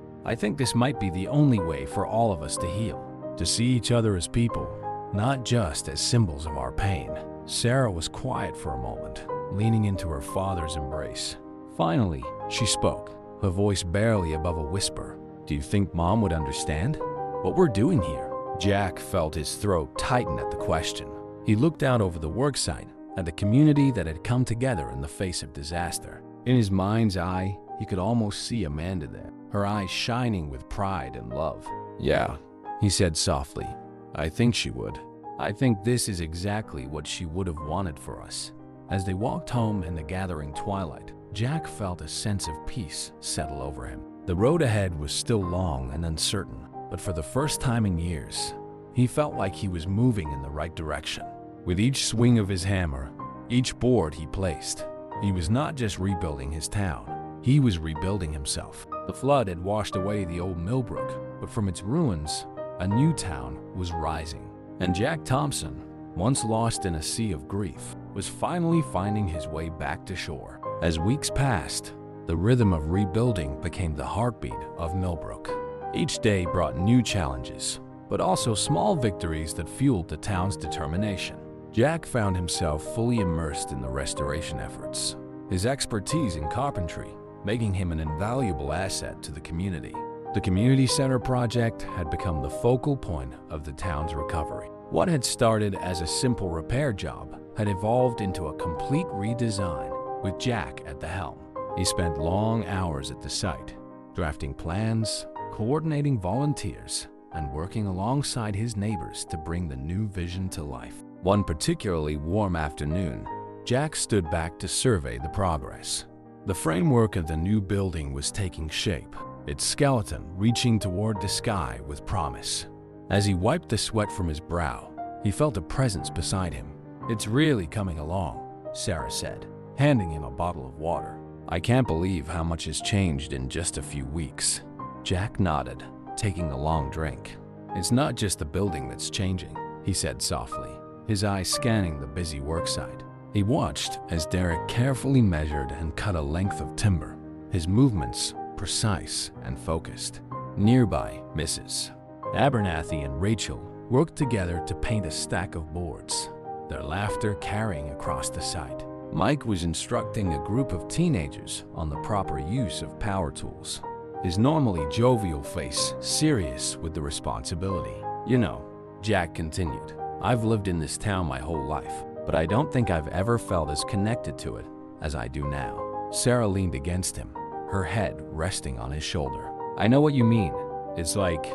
this might be the only way for all of us to heal, to see each other as people, not just as symbols of our pain." Sarah was quiet for a moment, leaning into her father's embrace. Finally, she spoke, her voice barely above a whisper. "Do you think Mom would understand what we're doing here?" Jack felt his throat tighten at the question. He looked out over the worksite at the community that had come together in the face of disaster. In his mind's eye, he could almost see Amanda there, her eyes shining with pride and love. "Yeah," he said softly, "I think she would. I think this is exactly what she would have wanted for us." As they walked home in the gathering twilight, Jack felt a sense of peace settle over him. The road ahead was still long and uncertain, but for the first time in years, he felt like he was moving in the right direction. With each swing of his hammer, each board he placed, he was not just rebuilding his town, he was rebuilding himself. The flood had washed away the old Millbrook, but from its ruins, a new town was rising. And Jack Thompson, once lost in a sea of grief, was finally finding his way back to shore. As weeks passed, the rhythm of rebuilding became the heartbeat of Millbrook. Each day brought new challenges, but also small victories that fueled the town's determination. Jack found himself fully immersed in the restoration efforts, his expertise in carpentry making him an invaluable asset to the community. The community center project had become the focal point of the town's recovery. What had started as a simple repair job had evolved into a complete redesign with Jack at the helm. He spent long hours at the site, drafting plans, coordinating volunteers, and working alongside his neighbors to bring the new vision to life. One particularly warm afternoon, Jack stood back to survey the progress. The framework of the new building was taking shape, its skeleton reaching toward the sky with promise. As he wiped the sweat from his brow, he felt a presence beside him. "It's really coming along," Sarah said, handing him a bottle of water. "I can't believe how much has changed in just a few weeks." Jack nodded, taking a long drink. "It's not just the building that's changing," he said softly, his eyes scanning the busy worksite. He watched as Derek carefully measured and cut a length of timber, his movements precise and focused. Nearby, Mrs. Abernathy and Rachel worked together to paint a stack of boards, their laughter carrying across the site. Mike was instructing a group of teenagers on the proper use of power tools, his normally jovial face serious with the responsibility. "You know," Jack continued, "I've lived in this town my whole life, but I don't think I've ever felt as connected to it as I do now." Sarah leaned against him, her head resting on his shoulder. "I know what you mean. It's like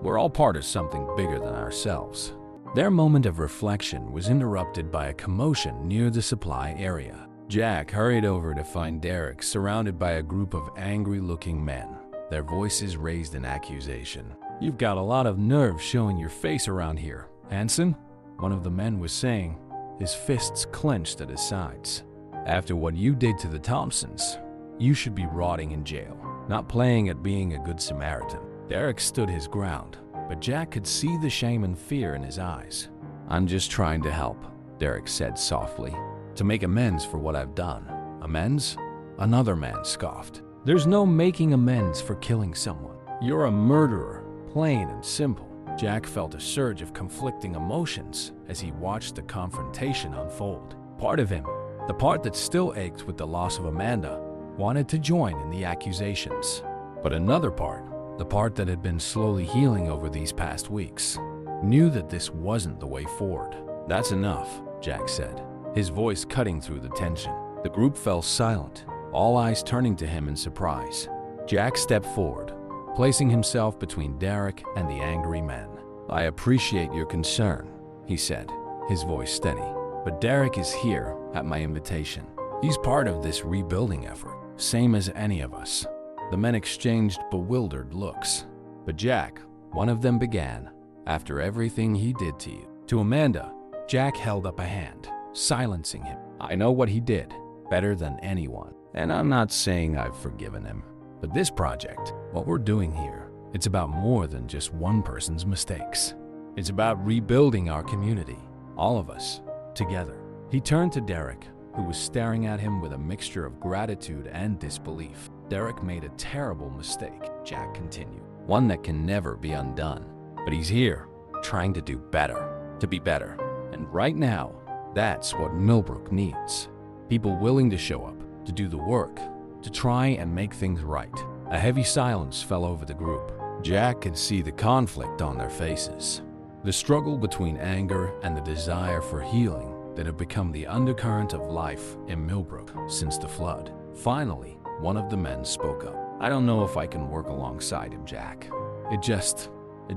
we're all part of something bigger than ourselves." Their moment of reflection was interrupted by a commotion near the supply area. Jack hurried over to find Derek surrounded by a group of angry-looking men, their voices raised in accusation. "You've got a lot of nerve showing your face around here, Hanson," one of the men was saying, his fists clenched at his sides. "After what you did to the Thompsons, you should be rotting in jail." not playing at being a good Samaritan. Derek stood his ground, but Jack could see the shame and fear in his eyes. "I'm just trying to help," Derek said softly, "to make amends for what I've done." "Amends?" Another man scoffed. "There's no making amends for killing someone. You're a murderer, plain and simple." Jack felt a surge of conflicting emotions as he watched the confrontation unfold. Part of him, the part that still ached with the loss of Amanda, wanted to join in the accusations. But another part, the part that had been slowly healing over these past weeks, knew that this wasn't the way forward. "That's enough," Jack said, his voice cutting through the tension. The group fell silent, all eyes turning to him in surprise. Jack stepped forward, placing himself between Derek and the angry men. "I appreciate your concern," he said, his voice steady. "But Derek is here at my invitation. He's part of this rebuilding effort, same as any of us." The men exchanged bewildered looks. "But Jack," one of them began, "after everything he did to you." To Amanda, Jack held up a hand, silencing him. "I know what he did better than anyone, and I'm not saying I've forgiven him. But this project, what we're doing here, it's about more than just one person's mistakes. It's about rebuilding our community, all of us, together." He turned to Derek, who was staring at him with a mixture of gratitude and disbelief. "Derek made a terrible mistake," Jack continued, "one that can never be undone. But he's here, trying to do better, to be better. And right now, that's what Millbrook needs. People willing to show up, to do the work, to try and make things right." A heavy silence fell over the group. Jack could see the conflict on their faces, the struggle between anger and the desire for healing that had become the undercurrent of life in Millbrook since the flood. Finally, one of the men spoke up. "I don't know if I can work alongside him, Jack. It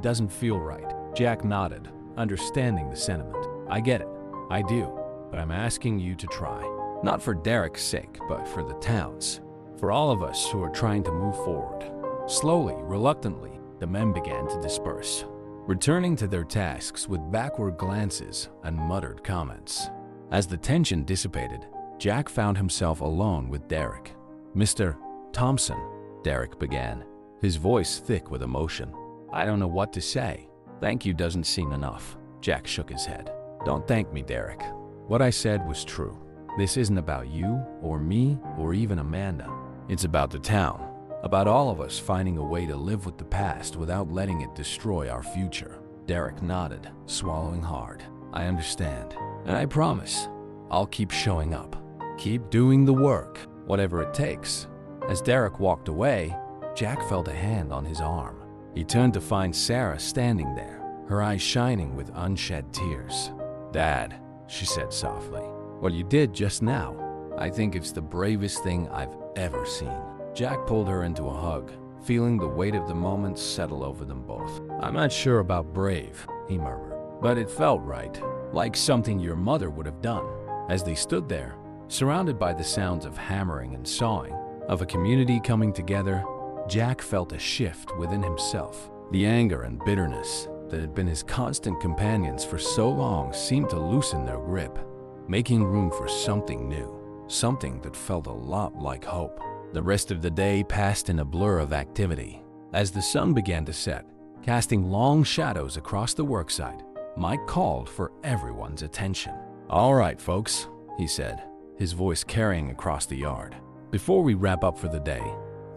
doesn't feel right." Jack nodded, understanding the sentiment. "I get it. I do. But I'm asking you to try. Not for Derek's sake, but for the town's. For all of us who are trying to move forward." Slowly, reluctantly, the men began to disperse, returning to their tasks with backward glances and muttered comments. As the tension dissipated, Jack found himself alone with Derek. "Mr. Thompson," Derek began, his voice thick with emotion. "I don't know what to say. Thank you doesn't seem enough." Jack shook his head. "Don't thank me, Derek. What I said was true. This isn't about you or me or even Amanda. It's about the town, about all of us finding a way to live with the past without letting it destroy our future." Derek nodded, swallowing hard. "I understand, and I promise I'll keep showing up, keep doing the work, whatever it takes." As Derek walked away, Jack felt a hand on his arm. He turned to find Sarah standing there, her eyes shining with unshed tears. "Dad," she said softly, "what you did just now, I think it's the bravest thing I've ever seen." Jack pulled her into a hug, feeling the weight of the moment settle over them both. "I'm not sure about brave," he murmured, "but it felt right, like something your mother would have done." As they stood there, surrounded by the sounds of hammering and sawing, of a community coming together, Jack felt a shift within himself. The anger and bitterness that had been his constant companions for so long seemed to loosen their grip, making room for something new, something that felt a lot like hope. The rest of the day passed in a blur of activity. As the sun began to set, casting long shadows across the worksite, Mike called for everyone's attention. "All right, folks," he said, his voice carrying across the yard. "Before we wrap up for the day,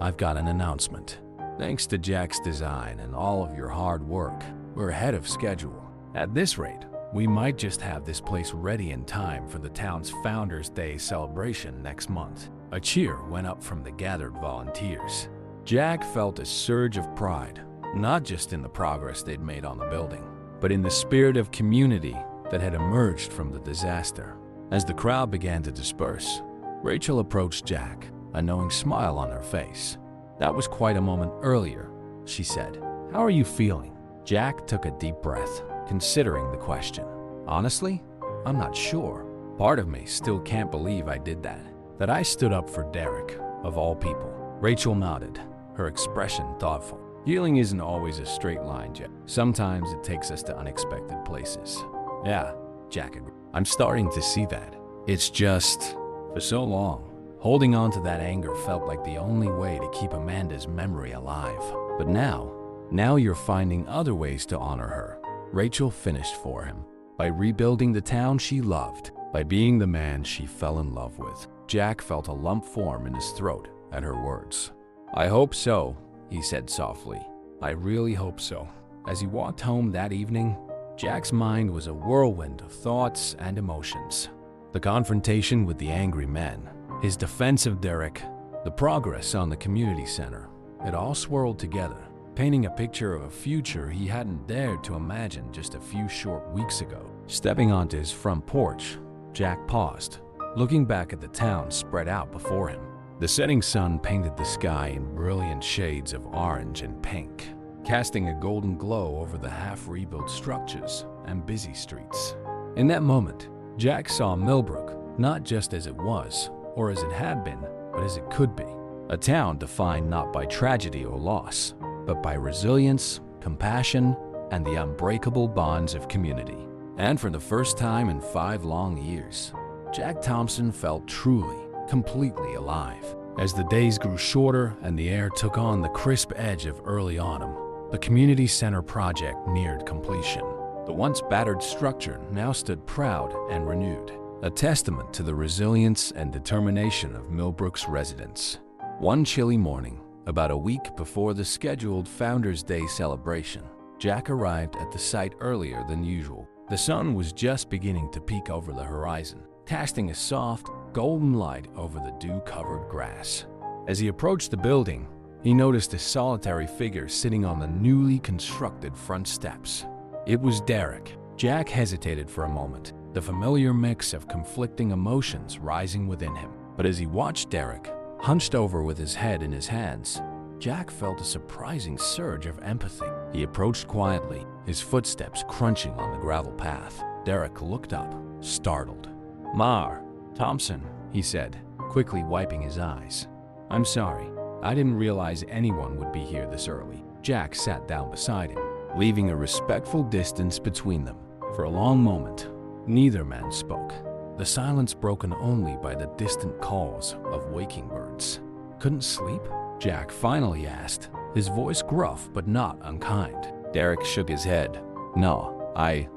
I've got an announcement. Thanks to Jack's design and all of your hard work, we're ahead of schedule. At this rate, we might just have this place ready in time for the town's Founders' Day celebration next month." A cheer went up from the gathered volunteers. Jack felt a surge of pride, not just in the progress they'd made on the building, but in the spirit of community that had emerged from the disaster. As the crowd began to disperse, Rachel approached Jack, a knowing smile on her face. "That was quite a moment earlier," she said. "How are you feeling?" Jack took a deep breath, considering the question. "Honestly, I'm not sure. Part of me still can't believe I did that. That I stood up for Derek, of all people." Rachel nodded, her expression thoughtful. "Healing isn't always a straight line, Jack. Sometimes it takes us to unexpected places." "Yeah," Jack agreed. "I'm starting to see that. It's just, for so long, Holding on to that anger felt like the only way to keep Amanda's memory alive. But now you're finding other ways to honor her. Rachel finished for him by rebuilding the town she loved, by being the man she fell in love with. Jack felt a lump form in his throat at her words. "I hope so," he said softly. "I really hope so." As he walked home that evening, Jack's mind was a whirlwind of thoughts and emotions. The confrontation with the angry men, his defense of Derek, the progress on the community center, it all swirled together, painting a picture of a future he hadn't dared to imagine just a few short weeks ago. Stepping onto his front porch, Jack paused, looking back at the town spread out before him. The setting sun painted the sky in brilliant shades of orange and pink, casting a golden glow over the half-rebuilt structures and busy streets. In that moment, Jack saw Millbrook not just as it was or as it had been, but as it could be. A town defined not by tragedy or loss, but by resilience, compassion, and the unbreakable bonds of community. And for the first time in 5 long years, Jack Thompson felt truly, completely alive. As the days grew shorter and the air took on the crisp edge of early autumn, the community center project neared completion. The once battered structure now stood proud and renewed, a testament to the resilience and determination of Millbrook's residents. One chilly morning, about a week before the scheduled Founders' Day celebration, Jack arrived at the site earlier than usual. The sun was just beginning to peek over the horizon, casting a soft, golden light over the dew-covered grass. As he approached the building, he noticed a solitary figure sitting on the newly constructed front steps. It was Derek. Jack hesitated for a moment, the familiar mix of conflicting emotions rising within him. But as he watched Derek, hunched over with his head in his hands, Jack felt a surprising surge of empathy. He approached quietly, his footsteps crunching on the gravel path. Derek looked up, startled. "Mar, Thompson," he said, quickly wiping his eyes. "I'm sorry. I didn't realize anyone would be here this early." Jack sat down beside him, leaving a respectful distance between them. For a long moment, neither man spoke, the silence broken only by the distant calls of waking birds. "Couldn't sleep?" Jack finally asked, his voice gruff but not unkind. Derek shook his head. "No, I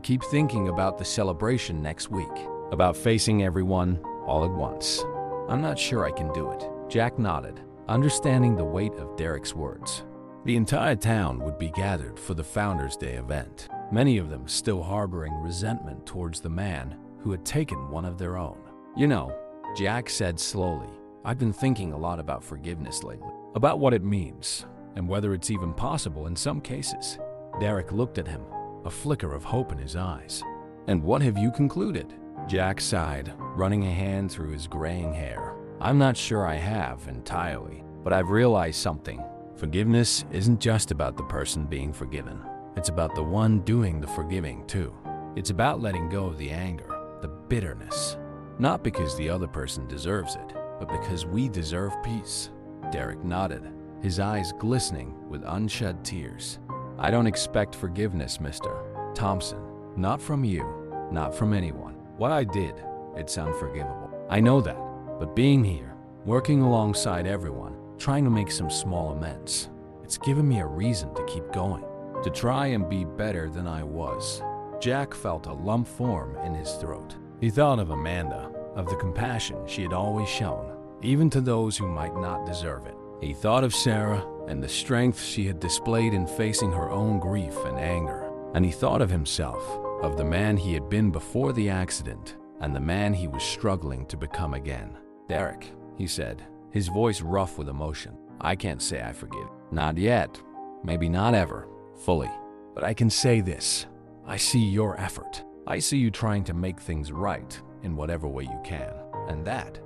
keep thinking about the celebration next week, about facing everyone all at once. I'm not sure I can do it." Jack nodded, understanding the weight of Derek's words. The entire town would be gathered for the Founders' Day event, many of them still harboring resentment towards the man who had taken one of their own. "You know," Jack said slowly, "I've been thinking a lot about forgiveness lately, about what it means, and whether it's even possible in some cases." Derek looked at him, a flicker of hope in his eyes. "And what have you concluded?" Jack sighed, running a hand through his graying hair. "I'm not sure I have entirely, but I've realized something. Forgiveness isn't just about the person being forgiven. It's about the one doing the forgiving too. It's about letting go of the anger, the bitterness. Not because the other person deserves it, but because we deserve peace." Derek nodded, his eyes glistening with unshed tears. "I don't expect forgiveness, Mr. Thompson. Not from you, not from anyone. What I did, it's unforgivable. I know that, but being here, working alongside everyone, trying to make some small amends, it's given me a reason to keep going, to try and be better than I was." Jack felt a lump form in his throat. He thought of Amanda, of the compassion she had always shown, even to those who might not deserve it. He thought of Sarah and the strength she had displayed in facing her own grief and anger. And he thought of himself, of the man he had been before the accident, and the man he was struggling to become again. "Derek," he said, his voice rough with emotion, "I can't say I forgive. Not yet, maybe not ever, fully. But I can say this. I see your effort. I see you trying to make things right in whatever way you can. And that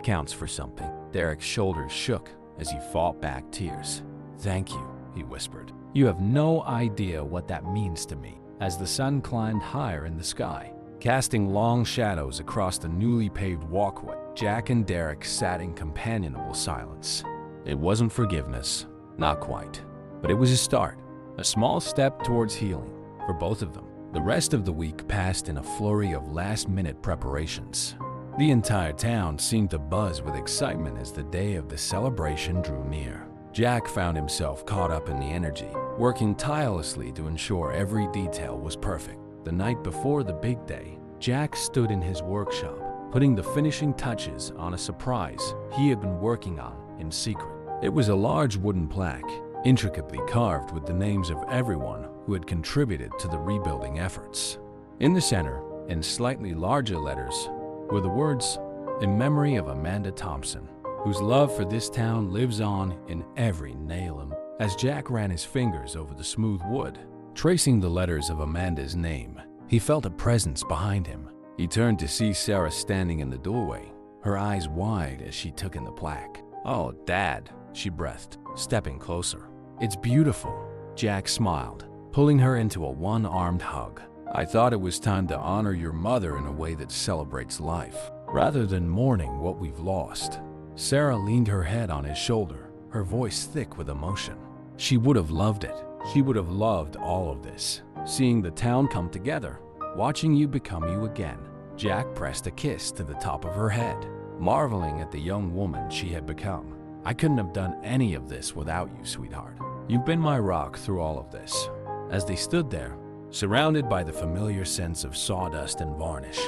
counts for something." Derek's shoulders shook as he fought back tears. "Thank you," he whispered. "You have no idea what that means to me." As the sun climbed higher in the sky, casting long shadows across the newly paved walkway, Jack and Derek sat in companionable silence. It wasn't forgiveness, not quite, but it was a start, a small step towards healing for both of them. The rest of the week passed in a flurry of last-minute preparations. The entire town seemed to buzz with excitement as the day of the celebration drew near. Jack found himself caught up in the energy, working tirelessly to ensure every detail was perfect. The night before the big day, Jack stood in his workshop, putting the finishing touches on a surprise he had been working on in secret. It was a large wooden plaque, intricately carved with the names of everyone who had contributed to the rebuilding efforts. In the center, in slightly larger letters, were the words, "In memory of Amanda Thompson, whose love for this town lives on in every nail." As Jack ran his fingers over the smooth wood, tracing the letters of Amanda's name, he felt a presence behind him. He turned to see Sarah standing in the doorway, her eyes wide as she took in the plaque. "Oh, Dad," she breathed, stepping closer. "It's beautiful." Jack smiled, pulling her into a one-armed hug. "I thought it was time to honor your mother in a way that celebrates life, rather than mourning what we've lost." Sarah leaned her head on his shoulder, her voice thick with emotion. She would have loved it. She would have loved all of this. Seeing the town come together, watching you become you again. Jack pressed a kiss to the top of her head, marveling at the young woman she had become. "I couldn't have done any of this without you, sweetheart. You've been my rock through all of this." As they stood there, surrounded by the familiar sense of sawdust and varnish,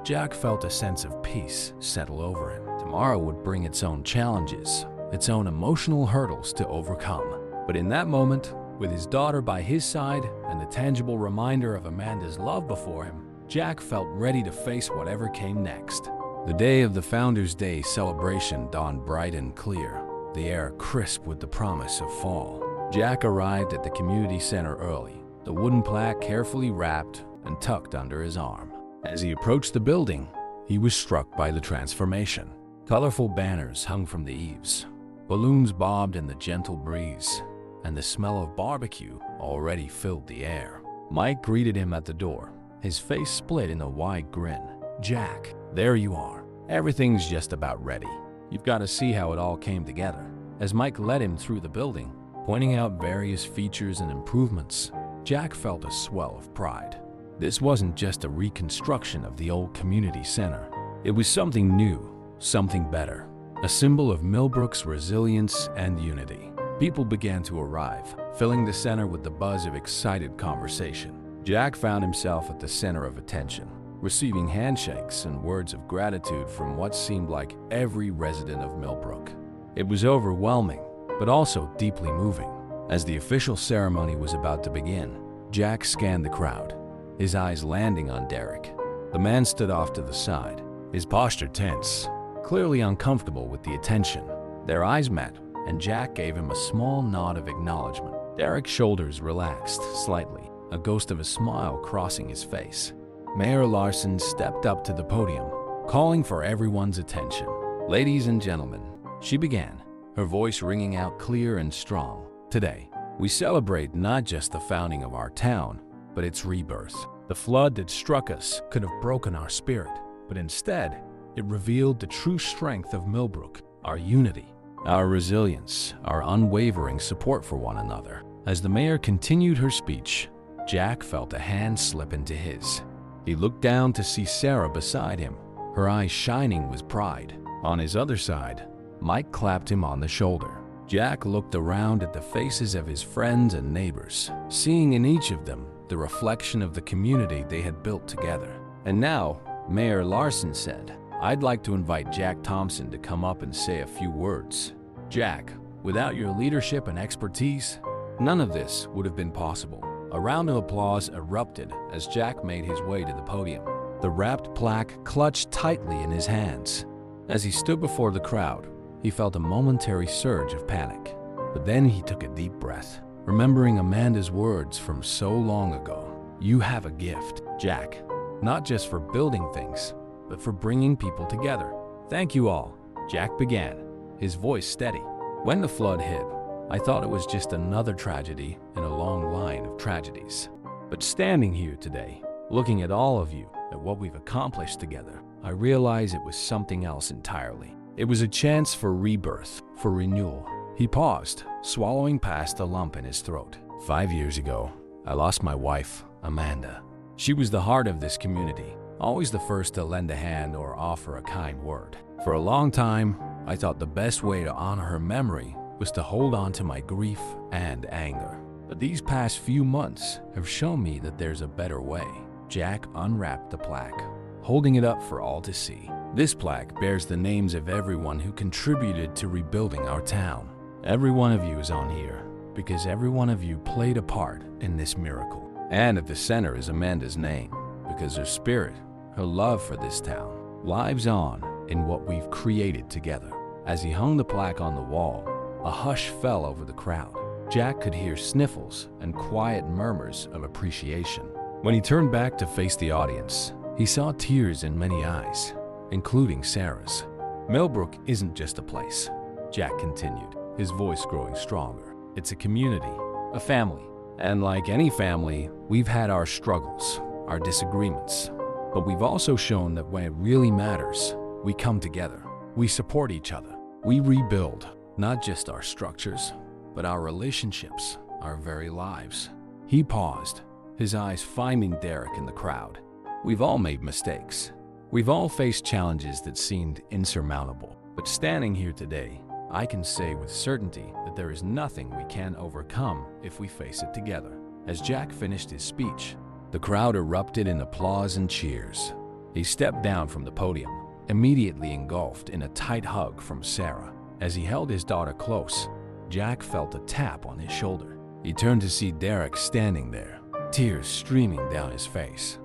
Jack felt a sense of peace settle over him. Tomorrow would bring its own challenges, its own emotional hurdles to overcome. But in that moment, with his daughter by his side and the tangible reminder of Amanda's love before him, Jack felt ready to face whatever came next. The day of the Founders' Day celebration dawned bright and clear, the air crisp with the promise of fall. Jack arrived at the community center early, the wooden plaque carefully wrapped and tucked under his arm. As he approached the building, he was struck by the transformation. Colorful banners hung from the eaves, balloons bobbed in the gentle breeze, and the smell of barbecue already filled the air. Mike greeted him at the door, his face split in a wide grin. "Jack, there you are. Everything's just about ready. You've got to see how it all came together." As Mike led him through the building, pointing out various features and improvements, Jack felt a swell of pride. This wasn't just a reconstruction of the old community center. It was something new, something better, a symbol of Millbrook's resilience and unity. People began to arrive, filling the center with the buzz of excited conversation. Jack found himself at the center of attention, receiving handshakes and words of gratitude from what seemed like every resident of Millbrook. It was overwhelming, but also deeply moving. As the official ceremony was about to begin, Jack scanned the crowd, his eyes landing on Derek. The man stood off to the side, his posture tense, clearly uncomfortable with the attention. Their eyes met, and Jack gave him a small nod of acknowledgement. Derek's shoulders relaxed slightly, a ghost of a smile crossing his face. Mayor Larson stepped up to the podium, calling for everyone's attention. "Ladies and gentlemen," she began, her voice ringing out clear and strong. "Today, we celebrate not just the founding of our town, but its rebirth. The flood that struck us could have broken our spirit, but instead, it revealed the true strength of Millbrook, our unity, our resilience, our unwavering support for one another." As the mayor continued her speech, Jack felt a hand slip into his. He looked down to see Sarah beside him, her eyes shining with pride. On his other side, Mike clapped him on the shoulder. Jack looked around at the faces of his friends and neighbors, seeing in each of them the reflection of the community they had built together. And now, Mayor Larson said, "I'd like to invite Jack Thompson to come up and say a few words." Jack, without your leadership and expertise, none of this would have been possible. A round of applause erupted as Jack made his way to the podium, the wrapped plaque clutched tightly in his hands. As he stood before the crowd, he felt a momentary surge of panic. But then he took a deep breath, remembering Amanda's words from so long ago. "You have a gift, Jack, not just for building things, but for bringing people together." "Thank you all," Jack began, his voice steady. "When the flood hit, I thought it was just another tragedy in a long line of tragedies. But standing here today, looking at all of you, at what we've accomplished together, I realize it was something else entirely. It was a chance for rebirth, for renewal." He paused, swallowing past a lump in his throat. 5 years ago, I lost my wife, Amanda. She was the heart of this community, always the first to lend a hand or offer a kind word. For a long time, I thought the best way to honor her memory was to hold on to my grief and anger. But these past few months have shown me that there's a better way. Jack unwrapped the plaque, holding it up for all to see. This plaque bears the names of everyone who contributed to rebuilding our town. Every one of you is on here because every one of you played a part in this miracle. And at the center is Amanda's name because her spirit, her love for this town, lives on in what we've created together. As he hung the plaque on the wall, a hush fell over the crowd. Jack could hear sniffles and quiet murmurs of appreciation. When he turned back to face the audience, he saw tears in many eyes, including Sarah's. Millbrook isn't just a place, Jack continued, his voice growing stronger. It's a community, a family. And like any family, we've had our struggles, our disagreements. But we've also shown that when it really matters, we come together. We support each other. We rebuild not just our structures, but our relationships, our very lives. He paused, his eyes finding Derek in the crowd. We've all made mistakes. We've all faced challenges that seemed insurmountable. But standing here today, I can say with certainty that there is nothing we can't overcome if we face it together. As Jack finished his speech, the crowd erupted in applause and cheers. He stepped down from the podium, immediately engulfed in a tight hug from Sarah. As he held his daughter close, Jack felt a tap on his shoulder. He turned to see Derek standing there, tears streaming down his face.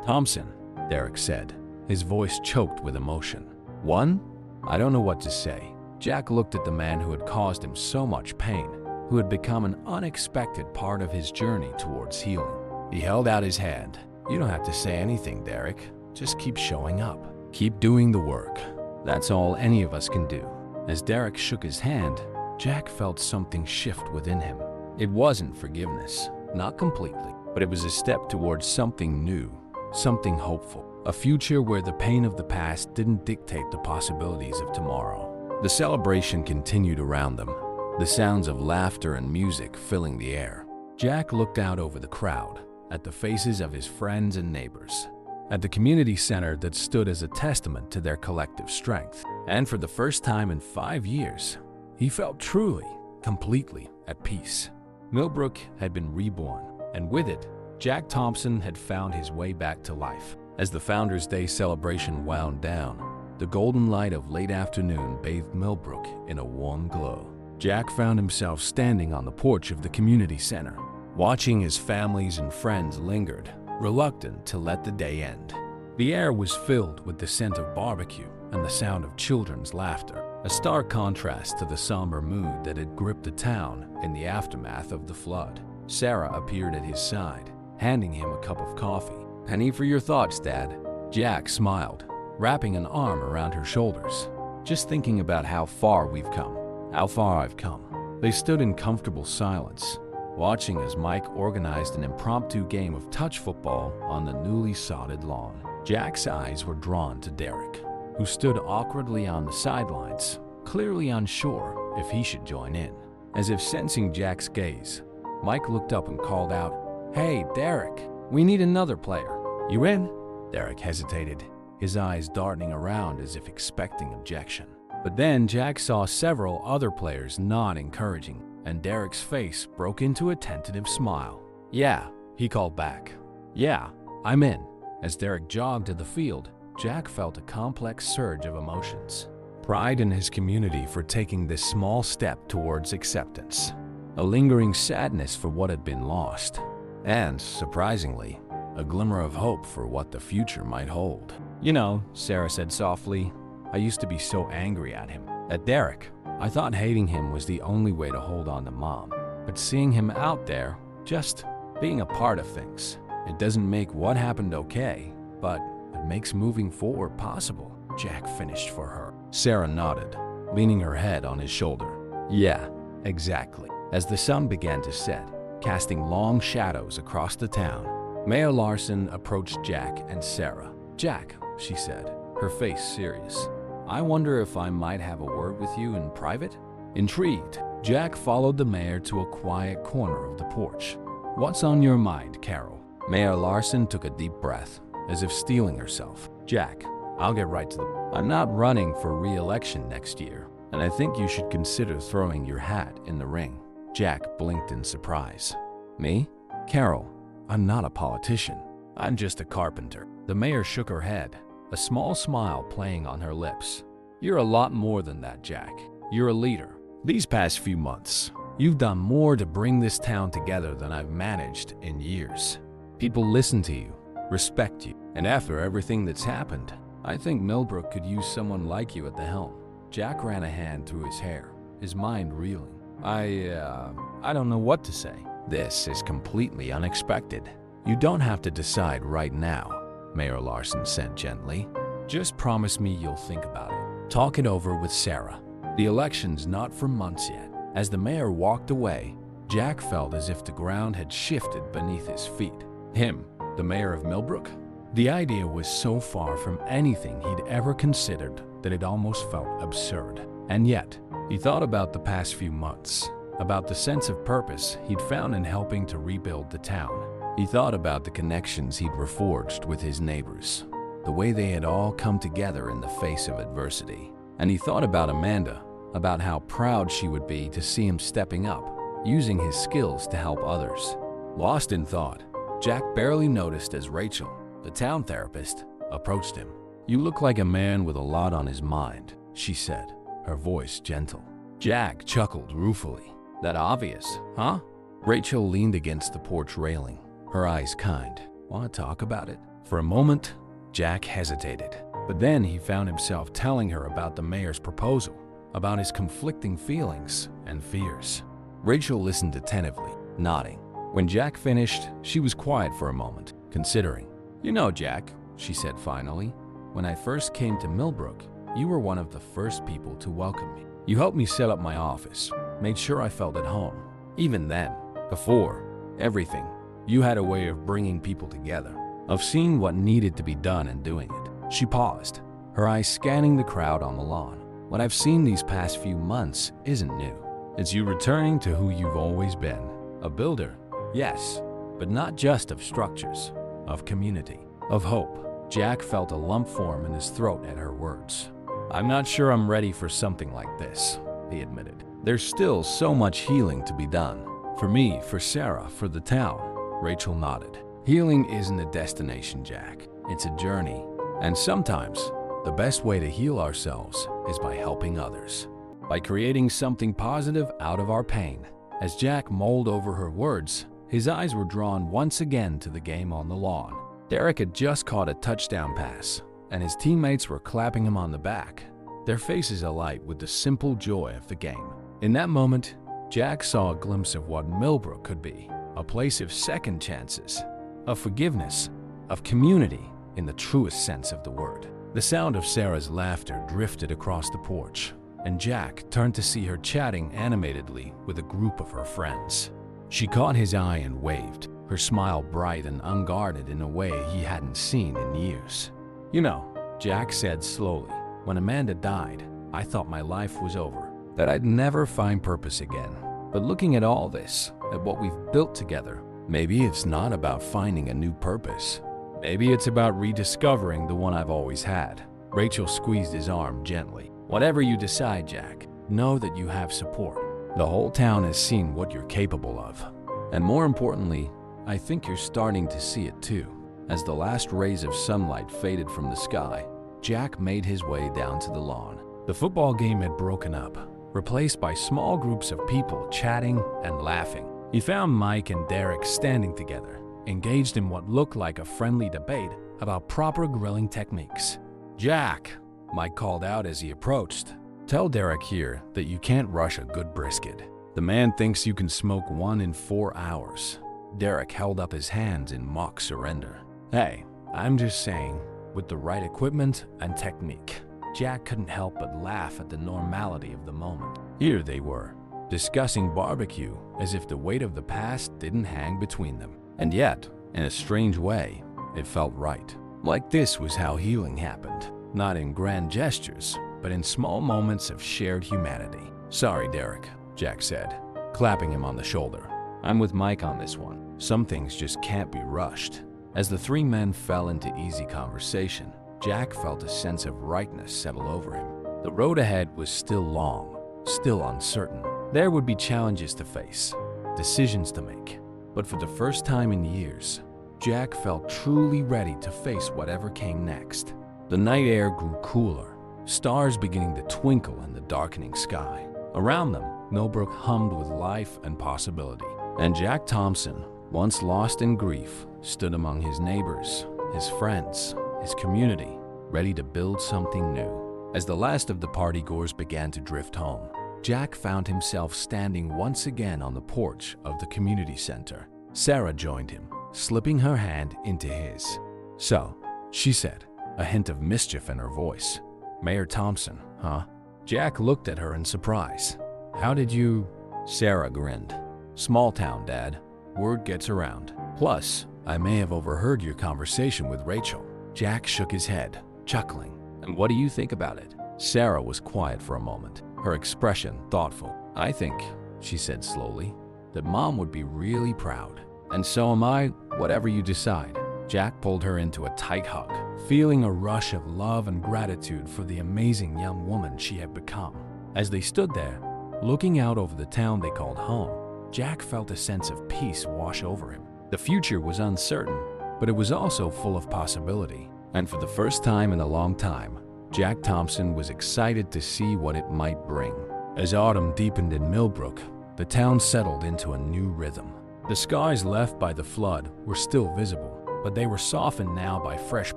Thompson, Derek said, his voice choked with emotion. One? I don't know what to say. Jack looked at the man who had caused him so much pain, who had become an unexpected part of his journey towards healing. He held out his hand. You don't have to say anything, Derek. Just keep showing up. Keep doing the work. That's all any of us can do. As Derek shook his hand, Jack felt something shift within him. It wasn't forgiveness, not completely, but it was a step towards something new, something hopeful. A future where the pain of the past didn't dictate the possibilities of tomorrow. The celebration continued around them, the sounds of laughter and music filling the air. Jack looked out over the crowd, at the faces of his friends and neighbors, at the community center that stood as a testament to their collective strength. And for the first time in 5 years, he felt truly, completely at peace. Millbrook had been reborn, and with it, Jack Thompson had found his way back to life. As the Founders' Day celebration wound down, the golden light of late afternoon bathed Millbrook in a warm glow. Jack found himself standing on the porch of the community center, watching as families and friends lingered, reluctant to let the day end. The air was filled with the scent of barbecue and the sound of children's laughter, a stark contrast to the somber mood that had gripped the town in the aftermath of the flood. Sarah appeared at his side, handing him a cup of coffee. "Penny for your thoughts, Dad." Jack smiled, wrapping an arm around her shoulders. "Just thinking about how far we've come, how far I've come." They stood in comfortable silence, watching as Mike organized an impromptu game of touch football on the newly sodded lawn. Jack's eyes were drawn to Derek, who stood awkwardly on the sidelines, clearly unsure if he should join in. As if sensing Jack's gaze, Mike looked up and called out, "Hey, Derek, we need another player. You in?" Derek hesitated, his eyes darting around as if expecting objection. But then Jack saw several other players nod encouraging, and Derek's face broke into a tentative smile. "Yeah," he called back. "Yeah, I'm in." As Derek jogged to the field, Jack felt a complex surge of emotions. Pride in his community for taking this small step towards acceptance, a lingering sadness for what had been lost, and, surprisingly, a glimmer of hope for what the future might hold. "You know," Sarah said softly, "I used to be so angry at him, at Derek. I thought hating him was the only way to hold on to Mom. But seeing him out there, just being a part of things, it doesn't make what happened okay, but it makes moving forward possible." Jack finished for her. Sarah nodded, leaning her head on his shoulder. "Yeah, exactly." As the sun began to set, casting long shadows across the town, Mayor Larson approached Jack and Sarah. "Jack," she said, her face serious, "I wonder if I might have a word with you in private?" Intrigued, Jack followed the mayor to a quiet corner of the porch. "What's on your mind, Carol?" Mayor Larson took a deep breath, as if steeling herself. Jack, I'll get right to the... I'm not running for re-election next year, and I think you should consider throwing your hat in the ring. Jack blinked in surprise. Me? Carol, I'm not a politician. I'm just a carpenter. The mayor shook her head, a small smile playing on her lips. You're a lot more than that, Jack. You're a leader. These past few months, you've done more to bring this town together than I've managed in years. People listen to you, respect you, and after everything that's happened, I think Millbrook could use someone like you at the helm. Jack ran a hand through his hair, his mind reeling. I don't know what to say. This is completely unexpected. You don't have to decide right now, Mayor Larson said gently. Just promise me you'll think about it. Talk it over with Sarah. The election's not for months yet. As the mayor walked away, Jack felt as if the ground had shifted beneath his feet. Him, the mayor of Millbrook? The idea was so far from anything he'd ever considered that it almost felt absurd. And yet, he thought about the past few months, about the sense of purpose he'd found in helping to rebuild the town. He thought about the connections he'd reforged with his neighbors, the way they had all come together in the face of adversity. And he thought about Amanda, about how proud she would be to see him stepping up, using his skills to help others. Lost in thought, Jack barely noticed as Rachel, the town therapist, approached him. You look like a man with a lot on his mind, she said, her voice gentle. Jack chuckled ruefully. That obvious, huh? Rachel leaned against the porch railing, her eyes kind. Want to talk about it? For a moment, Jack hesitated, but then he found himself telling her about the mayor's proposal, about his conflicting feelings and fears. Rachel listened attentively, nodding. When Jack finished, she was quiet for a moment, considering. You know, Jack, she said finally, when I first came to Millbrook, you were one of the first people to welcome me. You helped me set up my office, made sure I felt at home. Even then, before everything, you had a way of bringing people together, of seeing what needed to be done and doing it. She paused, her eyes scanning the crowd on the lawn. What I've seen these past few months isn't new. It's you returning to who you've always been. A builder, yes, but not just of structures, of community, of hope. Jack felt a lump form in his throat at her words. I'm not sure I'm ready for something like this, he admitted. There's still so much healing to be done. For me, for Sarah, for the town. Rachel nodded. Healing isn't a destination, Jack. It's a journey. And sometimes, the best way to heal ourselves is by helping others. By creating something positive out of our pain. As Jack mulled over her words, his eyes were drawn once again to the game on the lawn. Derek had just caught a touchdown pass, and his teammates were clapping him on the back, their faces alight with the simple joy of the game. In that moment, Jack saw a glimpse of what Millbrook could be, a place of second chances, of forgiveness, of community in the truest sense of the word. The sound of Sarah's laughter drifted across the porch, and Jack turned to see her chatting animatedly with a group of her friends. She caught his eye and waved, her smile bright and unguarded in a way he hadn't seen in years. You know, Jack said slowly, when Amanda died, I thought my life was over, that I'd never find purpose again. But looking at all this, at what we've built together, maybe it's not about finding a new purpose. Maybe it's about rediscovering the one I've always had. Rachel squeezed his arm gently. Whatever you decide, Jack, know that you have support. The whole town has seen what you're capable of. And more importantly, I think you're starting to see it too. As the last rays of sunlight faded from the sky, Jack made his way down to the lawn. The football game had broken up, replaced by small groups of people chatting and laughing. He found Mike and Derek standing together, engaged in what looked like a friendly debate about proper grilling techniques. Jack, Mike called out as he approached, tell Derek here that you can't rush a good brisket. The man thinks you can smoke one in 4 hours. Derek held up his hands in mock surrender. Hey, I'm just saying, with the right equipment and technique. Jack couldn't help but laugh at the normality of the moment. Here they were, discussing barbecue as if the weight of the past didn't hang between them. And yet, in a strange way, it felt right. Like this was how healing happened. Not in grand gestures, but in small moments of shared humanity. Sorry, Derek, Jack said, clapping him on the shoulder. I'm with Mike on this one. Some things just can't be rushed. As the three men fell into easy conversation, Jack felt a sense of rightness settle over him. The road ahead was still long, still uncertain. There would be challenges to face, decisions to make. But for the first time in years, Jack felt truly ready to face whatever came next. The night air grew cooler, stars beginning to twinkle in the darkening sky. Around them, Millbrook hummed with life and possibility. And Jack Thompson, once lost in grief, stood among his neighbors, his friends, his community, ready to build something new. As the last of the partygoers began to drift home, Jack found himself standing once again on the porch of the community center. Sarah joined him, slipping her hand into his. "So," she said, a hint of mischief in her voice. "Mayor Thompson, huh?" Jack looked at her in surprise. "How did you—" Sarah grinned. "Small town, Dad. Word gets around. Plus, I may have overheard your conversation with Rachel." Jack shook his head, chuckling. "And what do you think about it?" Sarah was quiet for a moment, her expression thoughtful. "I think," she said slowly, "that Mom would be really proud. And so am I, whatever you decide." Jack pulled her into a tight hug, feeling a rush of love and gratitude for the amazing young woman she had become. As they stood there, looking out over the town they called home, Jack felt a sense of peace wash over him. The future was uncertain, but it was also full of possibility. And for the first time in a long time, Jack Thompson was excited to see what it might bring. As autumn deepened in Millbrook, the town settled into a new rhythm. The scars left by the flood were still visible, but they were softened now by fresh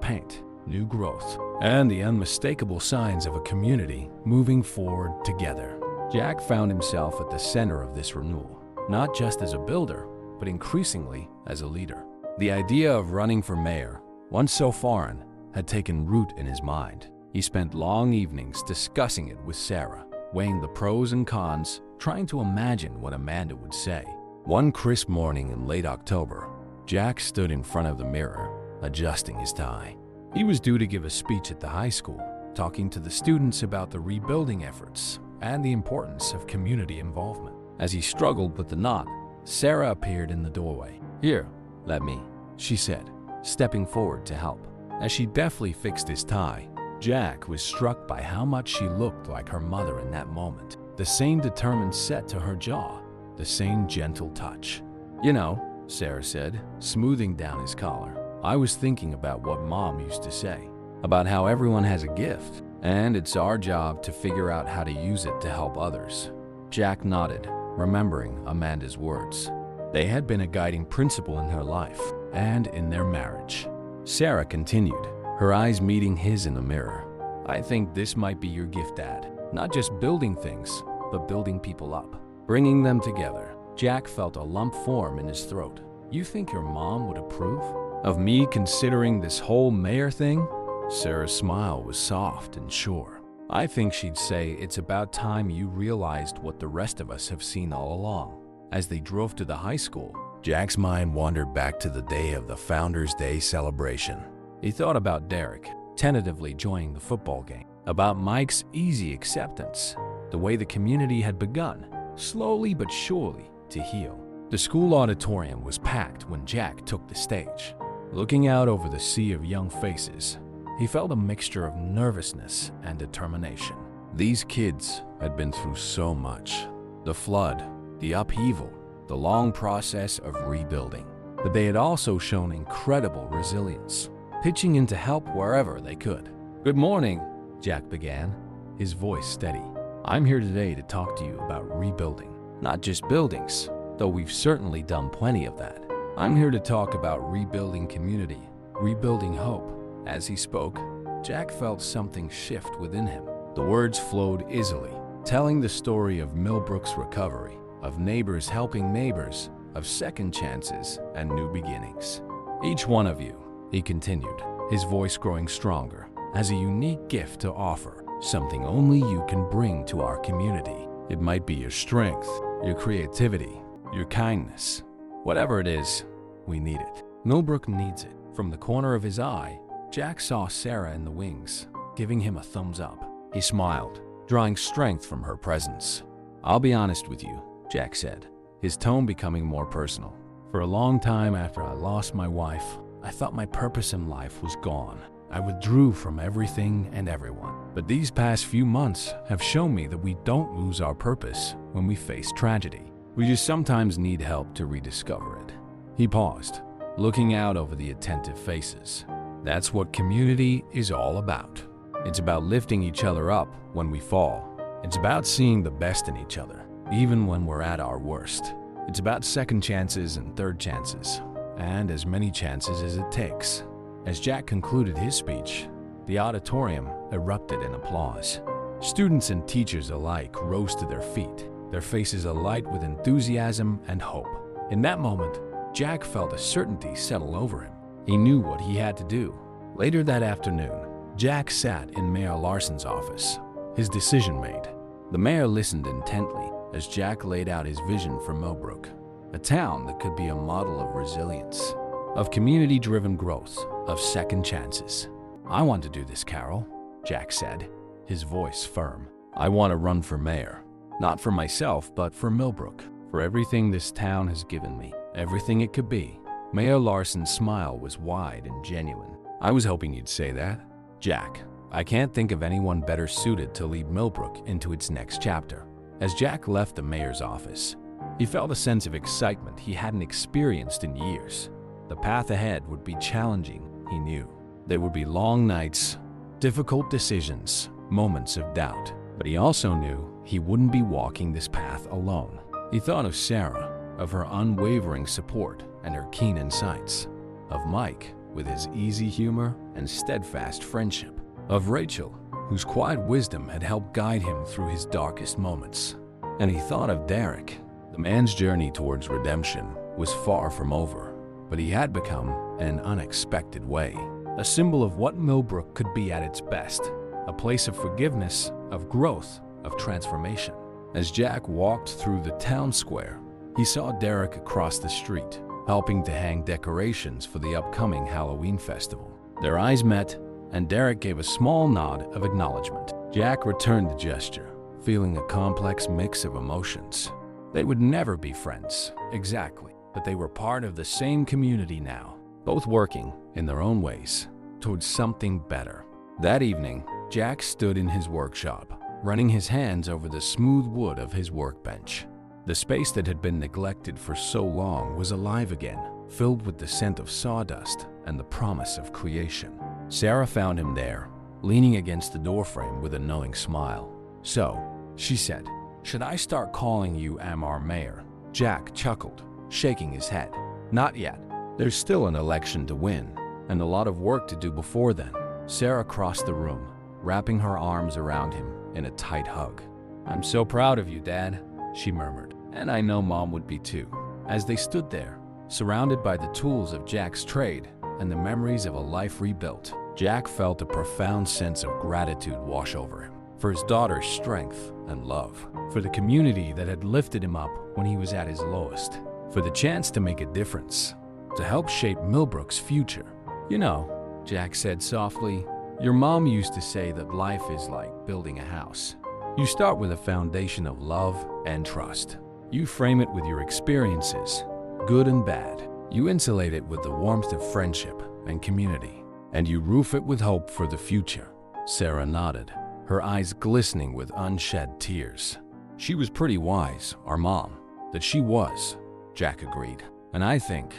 paint, new growth, and the unmistakable signs of a community moving forward together. Jack found himself at the center of this renewal, not just as a builder, but increasingly as a leader. The idea of running for mayor, once so foreign, had taken root in his mind. He spent long evenings discussing it with Sarah, weighing the pros and cons, trying to imagine what Amanda would say. One crisp morning in late October, Jack stood in front of the mirror, adjusting his tie. He was due to give a speech at the high school, talking to the students about the rebuilding efforts and the importance of community involvement. As he struggled with the knot, Sarah appeared in the doorway. "Here, let me," she said, stepping forward to help. As she deftly fixed his tie, Jack was struck by how much she looked like her mother in that moment. The same determined set to her jaw, the same gentle touch. "You know," Sarah said, smoothing down his collar, "I was thinking about what Mom used to say, about how everyone has a gift, and it's our job to figure out how to use it to help others." Jack nodded, remembering Amanda's words. They had been a guiding principle in her life and in their marriage. Sarah continued, her eyes meeting his in the mirror. "I think this might be your gift, Dad. Not just building things, but building people up, bringing them together." Jack felt a lump form in his throat. "You think your mom would approve of me considering this whole mayor thing?" Sarah's smile was soft and sure. "I think she'd say it's about time you realized what the rest of us have seen all along." As they drove to the high school, Jack's mind wandered back to the day of the Founders' Day celebration. He thought about Derek, tentatively joining the football game, about Mike's easy acceptance, the way the community had begun, slowly but surely, to heal. The school auditorium was packed when Jack took the stage. Looking out over the sea of young faces, he felt a mixture of nervousness and determination. These kids had been through so much. The flood, the upheaval, the long process of rebuilding. But they had also shown incredible resilience, pitching in to help wherever they could. "Good morning," Jack began, his voice steady. "I'm here today to talk to you about rebuilding. Not just buildings, though we've certainly done plenty of that. I'm here to talk about rebuilding community, rebuilding hope." As he spoke, Jack felt something shift within him. The words flowed easily, telling the story of Millbrook's recovery, of neighbors helping neighbors, of second chances and new beginnings. "Each one of you," he continued, his voice growing stronger, "has a unique gift to offer, something only you can bring to our community. It might be your strength, your creativity, your kindness. Whatever it is, we need it. Millbrook needs it." From the corner of his eye, Jack saw Sarah in the wings, giving him a thumbs up. He smiled, drawing strength from her presence. "I'll be honest with you," Jack said, his tone becoming more personal. For a long time after I lost my wife, I thought my purpose in life was gone. I withdrew from everything and everyone. But these past few months have shown me that we don't lose our purpose when we face tragedy. We just sometimes need help to rediscover it." He paused, looking out over the attentive faces. "That's what community is all about. It's about lifting each other up when we fall. It's about seeing the best in each other, even when we're at our worst. It's about second chances and third chances, and as many chances as it takes." As Jack concluded his speech, the auditorium erupted in applause. Students and teachers alike rose to their feet, their faces alight with enthusiasm and hope. In that moment, Jack felt a certainty settle over him. He knew what he had to do. Later that afternoon, Jack sat in Mayor Larson's office, his decision made. The mayor listened intently as Jack laid out his vision for Millbrook, a town that could be a model of resilience, of community-driven growth, of second chances. "I want to do this, Carol," Jack said, his voice firm. "I want to run for mayor, not for myself, but for Millbrook, for everything this town has given me, everything it could be." Mayor Larson's smile was wide and genuine. "I was hoping you'd say that, Jack. I can't think of anyone better suited to lead Millbrook into its next chapter." As Jack left the mayor's office, he felt a sense of excitement he hadn't experienced in years. The path ahead would be challenging, he knew. There would be long nights, difficult decisions, moments of doubt. But he also knew he wouldn't be walking this path alone. He thought of Sarah, of her unwavering support and her keen insights, of Mike with his easy humor and steadfast friendship, of Rachel, whose quiet wisdom had helped guide him through his darkest moments. And he thought of Derek. The man's journey towards redemption was far from over, but he had become, in an unexpected way, a symbol of what Millbrook could be at its best, a place of forgiveness, of growth, of transformation. As Jack walked through the town square, he saw Derek across the street, helping to hang decorations for the upcoming Halloween festival. Their eyes met, and Derek gave a small nod of acknowledgement. Jack returned the gesture, feeling a complex mix of emotions. They would never be friends, exactly, but they were part of the same community now, both working, in their own ways, towards something better. That evening, Jack stood in his workshop, running his hands over the smooth wood of his workbench. The space that had been neglected for so long was alive again, filled with the scent of sawdust and the promise of creation. Sarah found him there, leaning against the doorframe with a knowing smile. "So," she said, "should I start calling you Amar Mayor?" Jack chuckled, shaking his head. "Not yet. There's still an election to win, and a lot of work to do before then." Sarah crossed the room, wrapping her arms around him in a tight hug. "I'm so proud of you, Dad," she murmured, "and I know Mom would be too." As they stood there, surrounded by the tools of Jack's trade and the memories of a life rebuilt, Jack felt a profound sense of gratitude wash over him, for his daughter's strength and love, for the community that had lifted him up when he was at his lowest, for the chance to make a difference, to help shape Millbrook's future. "You know," Jack said softly, "your mom used to say that life is like building a house. You start with a foundation of love and trust. You frame it with your experiences, good and bad. You insulate it with the warmth of friendship and community, and you roof it with hope for the future." Sarah nodded, her eyes glistening with unshed tears. "She was pretty wise, our mom." "That she was," Jack agreed. "And I think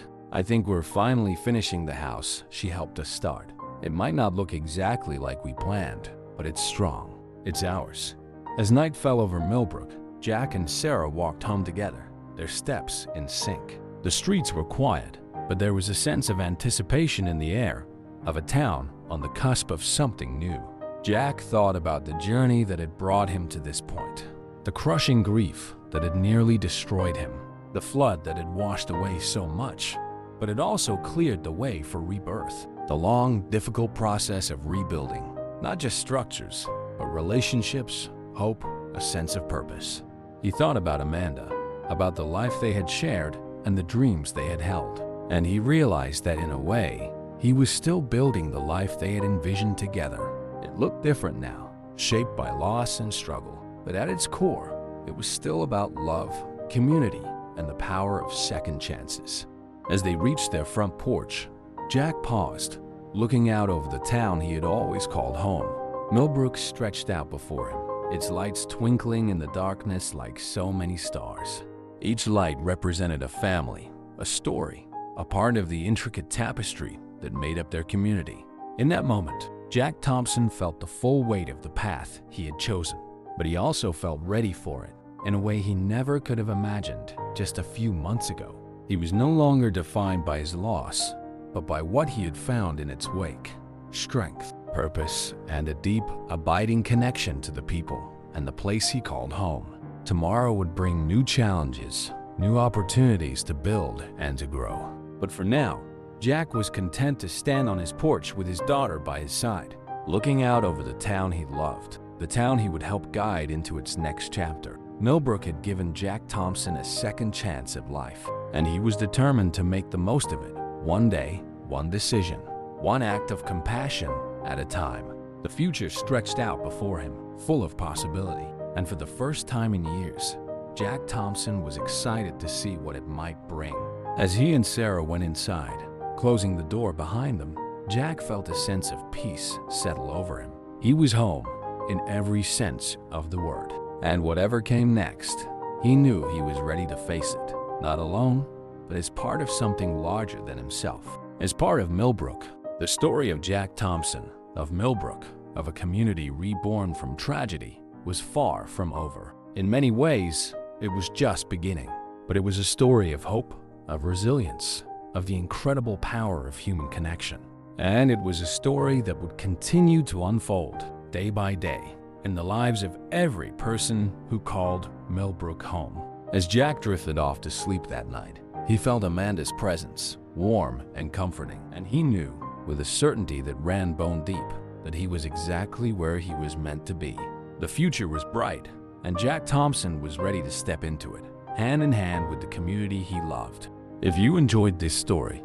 we're finally finishing the house she helped us start. It might not look exactly like we planned, but it's strong. It's ours." As night fell over Millbrook, Jack and Sarah walked home together, their steps in sync. The streets were quiet, but there was a sense of anticipation in the air, of a town on the cusp of something new. Jack thought about the journey that had brought him to this point, the crushing grief that had nearly destroyed him, the flood that had washed away so much, but it also cleared the way for rebirth, the long, difficult process of rebuilding, not just structures, but relationships, hope, a sense of purpose. He thought about Amanda, about the life they had shared and the dreams they had held, and he realized that in a way, he was still building the life they had envisioned together. It looked different now, shaped by loss and struggle, but at its core, it was still about love, community, and the power of second chances. As they reached their front porch, Jack paused, looking out over the town he had always called home. Millbrook stretched out before him, its lights twinkling in the darkness like so many stars. Each light represented a family, a story, a part of the intricate tapestry that made up their community. In that moment, Jack Thompson felt the full weight of the path he had chosen, but he also felt ready for it in a way he never could have imagined just a few months ago. He was no longer defined by his loss, but by what he had found in its wake: strength, purpose, and a deep, abiding connection to the people and the place he called home. Tomorrow would bring new challenges, new opportunities to build and to grow. But for now, Jack was content to stand on his porch with his daughter by his side, looking out over the town he loved, the town he would help guide into its next chapter. Millbrook had given Jack Thompson a second chance at life, and he was determined to make the most of it, one day, one decision, one act of compassion at a time. The future stretched out before him, full of possibility, and for the first time in years, Jack Thompson was excited to see what it might bring. As he and Sarah went inside, closing the door behind them, Jack felt a sense of peace settle over him. He was home in every sense of the word. And whatever came next, he knew he was ready to face it, not alone, but as part of something larger than himself. As part of Millbrook, the story of Jack Thompson, of Millbrook, of a community reborn from tragedy, was far from over. In many ways, it was just beginning, but it was a story of hope, of resilience, of the incredible power of human connection. And it was a story that would continue to unfold day by day in the lives of every person who called Millbrook home. As Jack drifted off to sleep that night, he felt Amanda's presence, warm and comforting, and he knew, with a certainty that ran bone deep, that he was exactly where he was meant to be. The future was bright, and Jack Thompson was ready to step into it, hand in hand with the community he loved. If you enjoyed this story,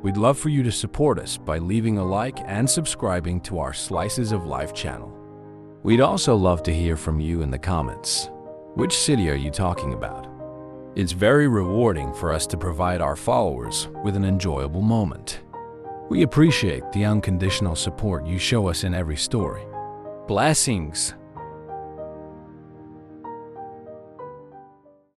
we'd love for you to support us by leaving a like and subscribing to our Slices of Life channel. We'd also love to hear from you in the comments. Which city are you talking about? It's very rewarding for us to provide our followers with an enjoyable moment. We appreciate the unconditional support you show us in every story. Blessings!